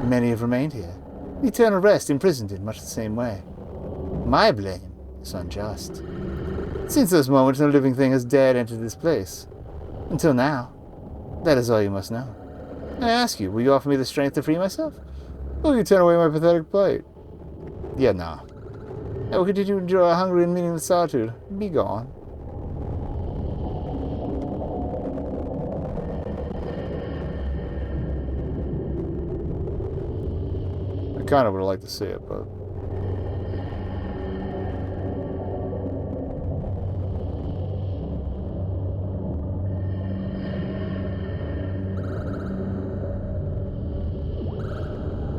Many have remained here, eternal rest, imprisoned in much the same way. My blame is unjust. Since those moments, no living thing has dared enter this place. Until now. That is all you must know. I ask you, will you offer me the strength to free myself? Or will you turn away my pathetic plight? Yeah, nah. I will continue to enjoy a hungry and meaningless solitude. Be gone. I kind of would like to see it, but...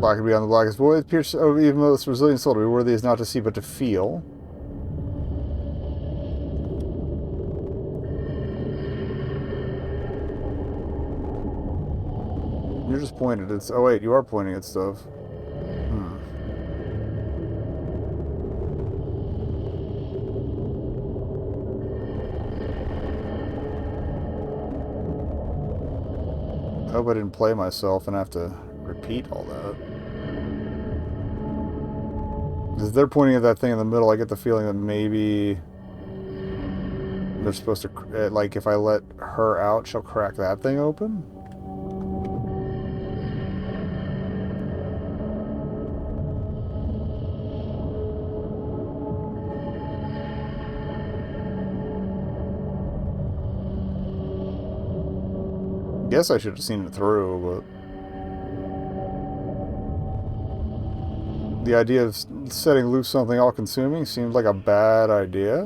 Black could be on the blackest void, pierce over even most resilient soul to be worthy is not to see but to feel. You're just pointing at... Oh wait, you are pointing at stuff. I hope I didn't play myself and have to repeat all that. Because they're pointing at that thing in the middle, I get the feeling that maybe they're supposed to, like, if I let her out, she'll crack that thing open? Guess I should have seen it through, but... The idea of setting loose something all-consuming seems like a bad idea.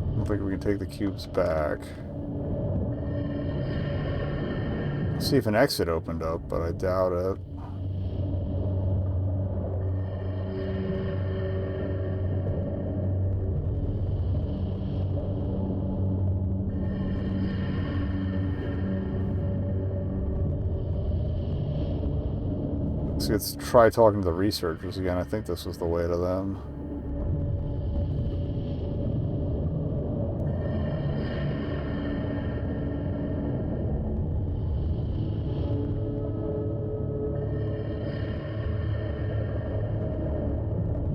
I don't think we can take the cubes back. See if an exit opened up, but I doubt it. let's try talking to the researchers again. I think this was the way to them.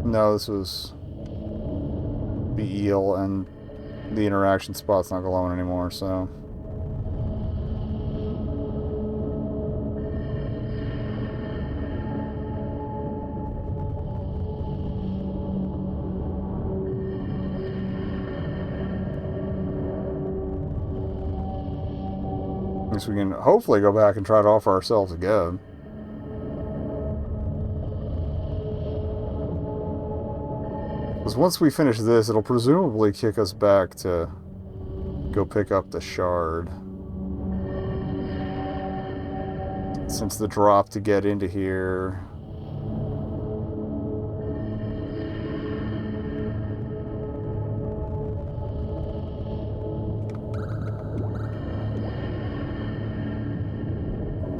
No, this was the eel, and the interaction spot's not glowing anymore, so... I guess we can hopefully go back and try to offer ourselves again. Because once we finish this, it'll presumably kick us back to go pick up the shard. Since the drop to get into here...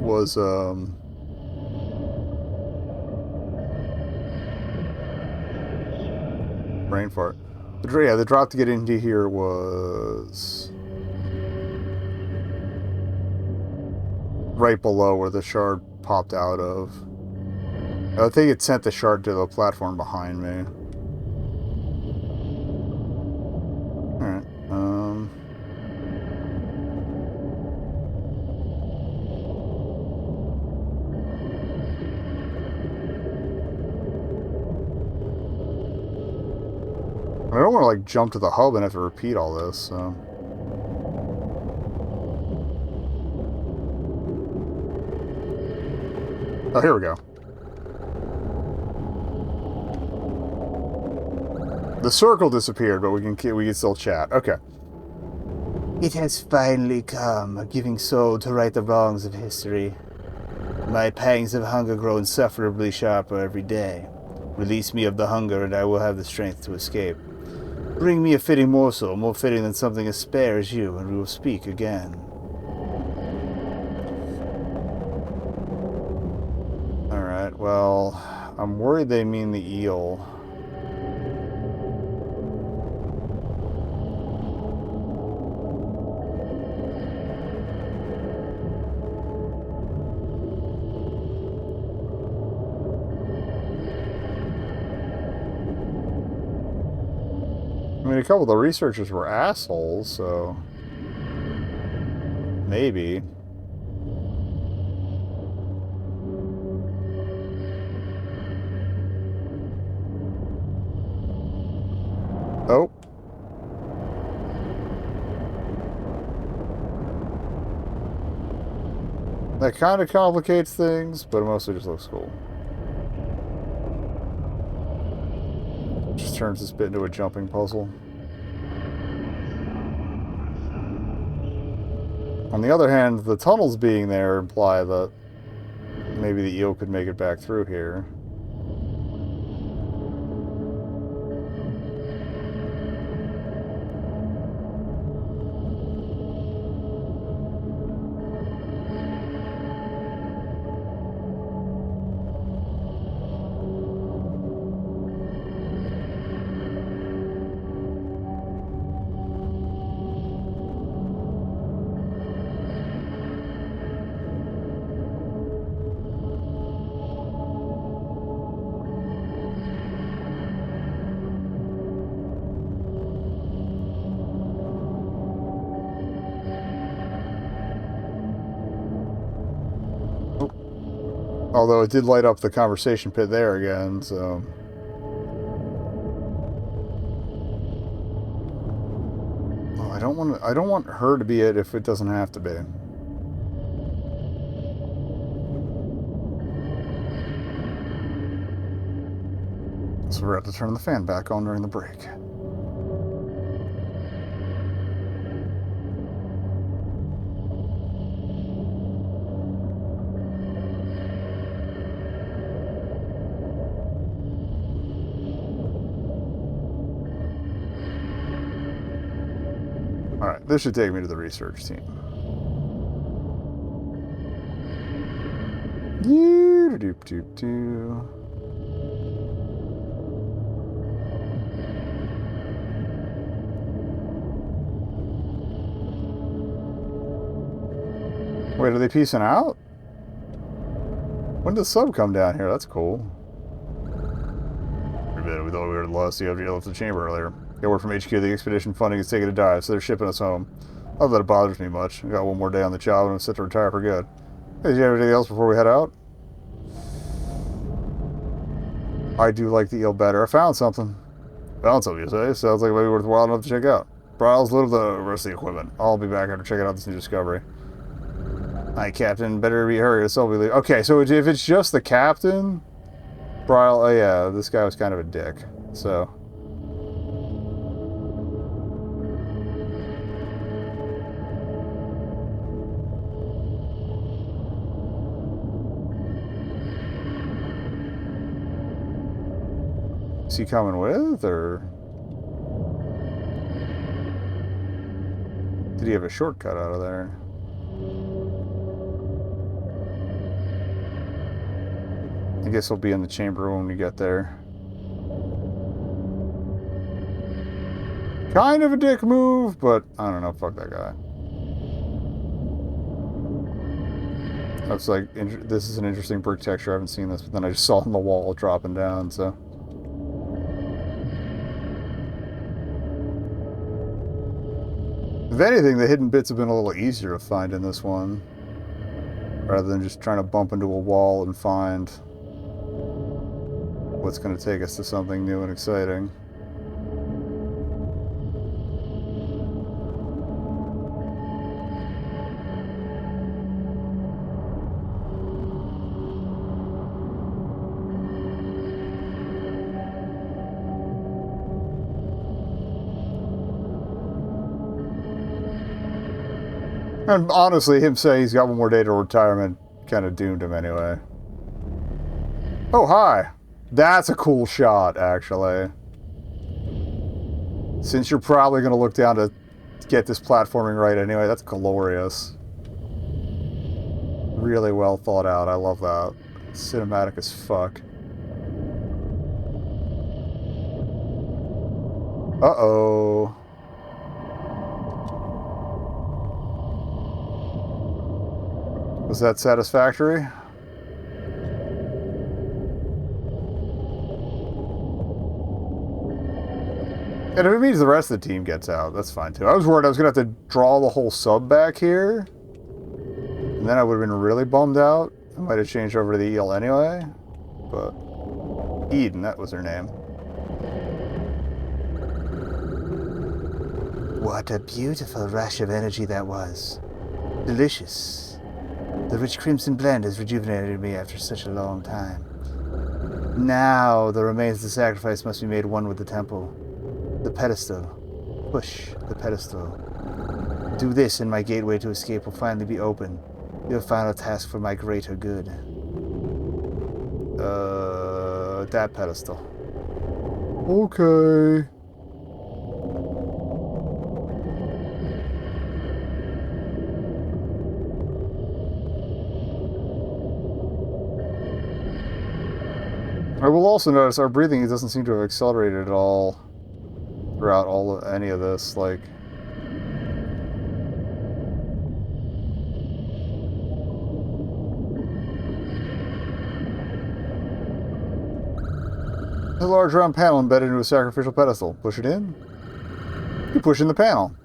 was, brain fart. Yeah, the drop to get into here was right below where the shard popped out of. I think it sent the shard to the platform behind me. Alright, I don't want to, like, jump to the hub and have to repeat all this, so... Oh, here we go. The circle disappeared, but we can still chat. Okay. It has finally come, a giving soul to right the wrongs of history. My pangs of hunger grow insufferably sharper every day. Release me of the hunger, and I will have the strength to escape. Bring me a fitting morsel, more fitting than something as spare as you, and we will speak again. Alright, well, I'm worried they mean the eel. I mean, a couple of the researchers were assholes, so... maybe. Oh. That kind of complicates things, but it mostly just looks cool. Just turns this bit into a jumping puzzle. On the other hand, the tunnels being there imply that maybe the eel could make it back through here. Although it did light up the conversation pit there again, so... Oh, I don't want her to be it if it doesn't have to be. So we're going to have to turn the fan back on during the break. Alright, this should take me to the research team. Doop-doop-doo. Wait, are they peacing out? When did the sub come down here? That's cool. We thought we were lost. The FG left the chamber earlier. Got word from HQ. The expedition funding is taking a dive, so they're shipping us home. Not that it bothers me much. I got one more day on the job and I'm set to retire for good. Hey, did you have anything else before we head out? I do like the eel better. I found something. Found something, you say? Sounds like it might be worthwhile enough to check out. Bryle's load the rest of the equipment. I'll be back after checking out this new discovery. Hi, Captain. Better be hurry. So we leave. Okay, so if it's just the captain, Bryle. Oh yeah, this guy was kind of a dick. So. Is he coming with, or did he have a shortcut out of there? I guess he'll be in the chamber when we get there. Kind of a dick move, but I don't know. Fuck that guy. Looks like this is an interesting brick texture. I haven't seen this, but then I just saw it on the wall dropping down, so. If anything, the hidden bits have been a little easier to find in this one, rather than just trying to bump into a wall and find what's going to take us to something new and exciting. And honestly, him saying he's got one more day to retirement kind of doomed him anyway. Oh, hi. That's a cool shot, actually. Since you're probably going to look down to get this platforming right anyway, that's glorious. Really well thought out. I love that. Cinematic as fuck. Uh-oh. Was that satisfactory? And if it means the rest of the team gets out, that's fine too. I was worried I was going to have to draw the whole sub back here. And then I would have been really bummed out. I might have changed over to the eel anyway. But Eden, that was her name. What a beautiful rush of energy that was. Delicious. The rich crimson blend has rejuvenated me after such a long time. Now the remains of the sacrifice must be made one with the temple. The pedestal. Push the pedestal. Do this and my gateway to escape will finally be open. Your final task for my greater good. That pedestal. Okay. I will also notice our breathing doesn't seem to have accelerated at all throughout any of this. Like, a large round panel embedded into a sacrificial pedestal. Push it in. You push in the panel.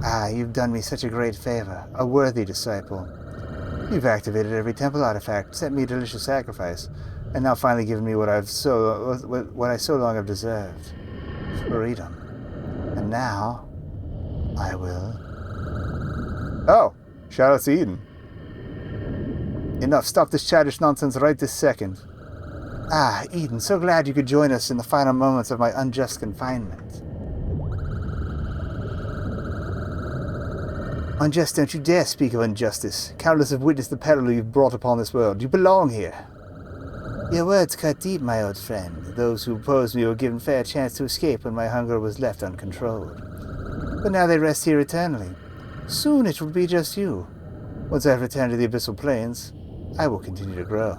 Ah, you've done me such a great favor. A worthy disciple. You've activated every temple artifact, sent me a delicious sacrifice, and now finally given me what I so long have deserved. Freedom. And now, I will... Oh, shout out to Eden. Enough, stop this childish nonsense right this second. Ah, Eden, so glad you could join us in the final moments of my unjust confinement. Unjust, don't you dare speak of injustice. Countless have witnessed the peril you've brought upon this world. You belong here. Your words cut deep, my old friend. Those who opposed me were given fair chance to escape when my hunger was left uncontrolled. But now they rest here eternally. Soon it will be just you. Once I've returned to the abyssal plains, I will continue to grow.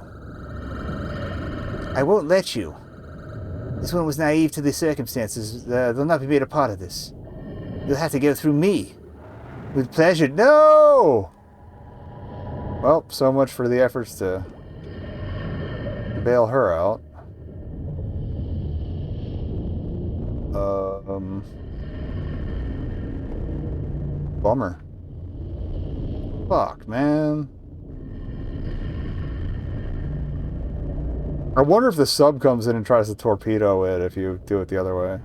I won't let you. This one was naive to the circumstances. They'll not be made a part of this. You'll have to go through me. With pleasure. No! Well, so much for the efforts to bail her out. Bummer. Fuck, man. I wonder if the sub comes in and tries to torpedo it if you do it the other way.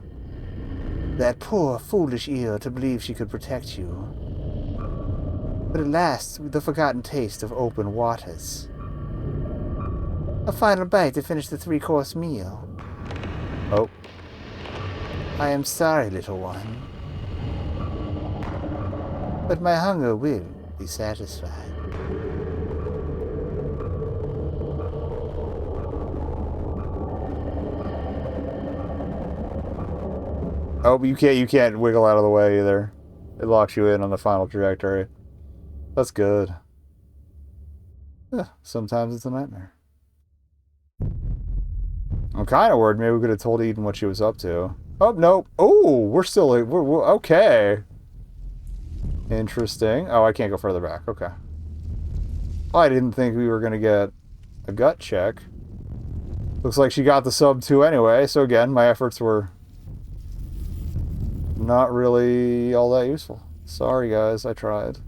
That poor, foolish ear to believe she could protect you. But at last, the forgotten taste of open waters. A final bite to finish the 3-course meal. Oh. I am sorry, little one. But my hunger will be satisfied. Oh, but you can't wiggle out of the way either. It locks you in on the final trajectory. That's good. Yeah, sometimes it's a nightmare. I'm kind of worried maybe we could have told Eden what she was up to. Oh, no. Oh, we're okay. Interesting. Oh, I can't go further back. Okay. I didn't think we were going to get a gut check. Looks like she got the sub too anyway, so again, my efforts were not really all that useful. Sorry, guys, I tried.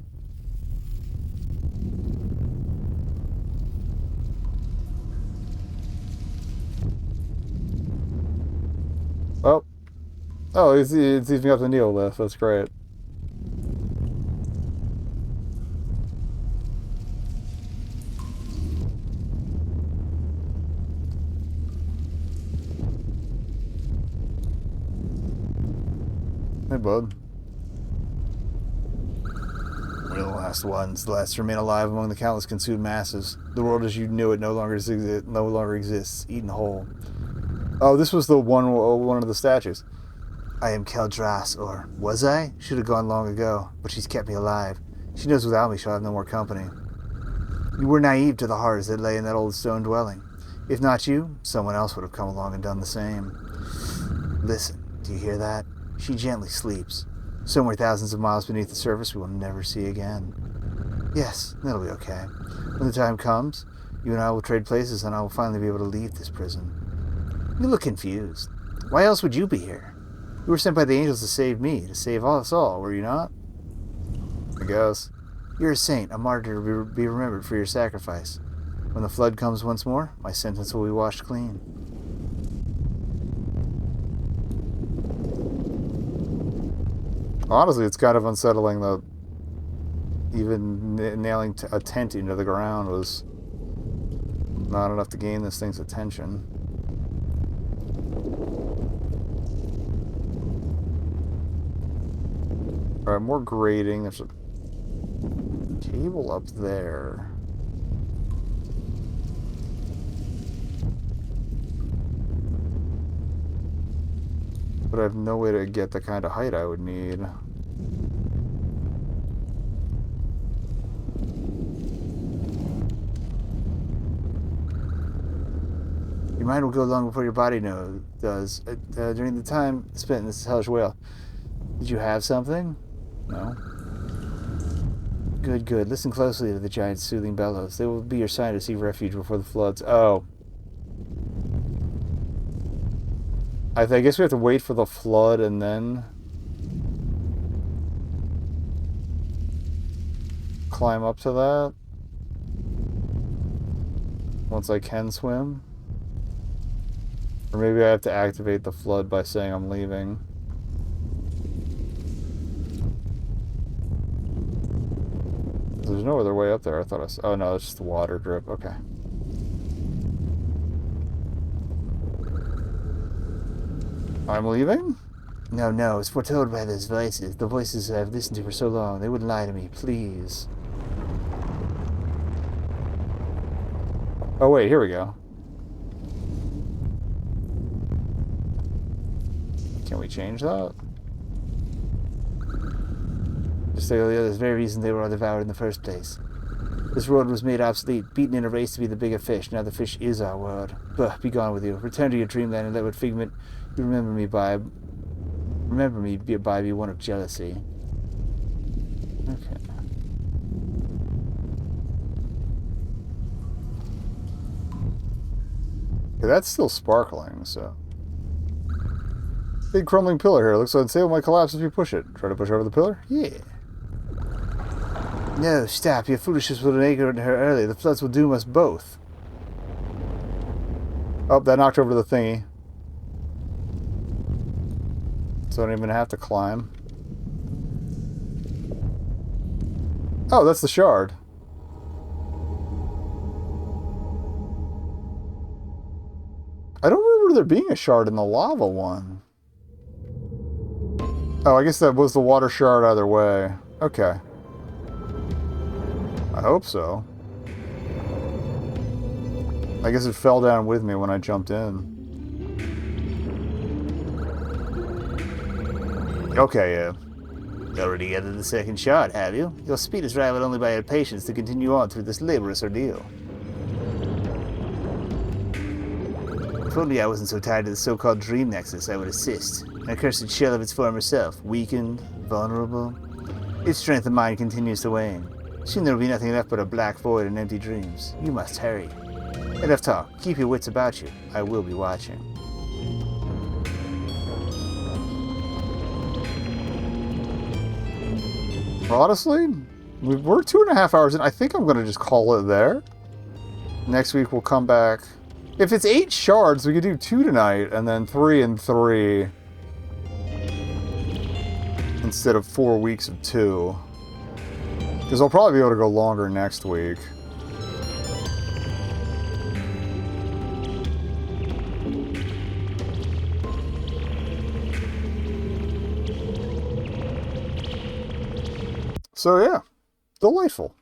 Oh, it's me up the Neo lift. That's great. Hey, bud. We're the last ones. The last to remain alive among the countless consumed masses. The world as you knew it no longer exists. Eaten whole. Oh, this was the one of the statues. I am Keldras, or was I? Should have gone long ago, but she's kept me alive. She knows without me she'll have no more company. You were naive to the horrors that lay in that old stone dwelling. If not you, someone else would have come along and done the same. Listen, do you hear that? She gently sleeps. Somewhere thousands of miles beneath the surface we will never see again. Yes, that'll be okay. When the time comes, you and I will trade places and I will finally be able to leave this prison. You look confused. Why else would you be here? You were sent by the angels to save me, to save us all, were you not? I guess. You're a saint, a martyr to be remembered for your sacrifice. When the flood comes once more, my sentence will be washed clean. Honestly, it's kind of unsettling that even nailing a tent into the ground was not enough to gain this thing's attention. Alright, more grating. There's a cable up there. But I have no way to get the kind of height I would need. Your mind will go long before your body does. During the time spent in this hellish whale. Did you have something? No. Good, good. Listen closely to the giant's soothing bellows. They will be your sign to seek refuge before the floods. Oh. I guess we have to wait for the flood and then climb up to that. Once I can swim. Or maybe I have to activate the flood by saying I'm leaving. There's no other way up there. I thought I saw... Oh no, it's just the water drip. Okay. I'm leaving? No, no, it's foretold by those voices. The voices I've listened to for so long. They wouldn't lie to me, please. Oh wait, here we go. Can we change that? Just say, oh yeah, there's very reason they were devoured in the first place. This world was made obsolete, beaten in a race to be the bigger fish. Now the fish is our world. But be gone with you. Return to your dreamland and let what figment you remember me by be one of jealousy. Okay. Okay, that's still sparkling, so... Big crumbling pillar here. Looks unstable, might collapse if you push it. Try to push over the pillar? Yeah. No, stop. Your foolishness will anchor her early. The floods will doom us both. Oh, that knocked over the thingy. So I don't even have to climb. Oh, that's the shard. I don't remember there being a shard in the lava one. Oh, I guess that was the water shard either way. Okay. I hope so. I guess it fell down with me when I jumped in. Okay, yeah. You already gathered the second shot, have you? Your speed is rivaled only by your patience to continue on through this laborious ordeal. If only I wasn't so tied to the so-called dream nexus, I would assist. An accursed shell of its former self, weakened, vulnerable. Its strength of mind continues to wane. Soon there will be nothing left but a black void and empty dreams. You must hurry. Enough talk. Keep your wits about you. I will be watching. Honestly, we're 2.5 hours in. I think I'm going to just call it there. Next week we'll come back. If it's 8 shards, we could do 2 tonight, and then 3 and 3. Instead of 4 weeks of 2. Because I'll probably be able to go longer next week. So yeah, delightful.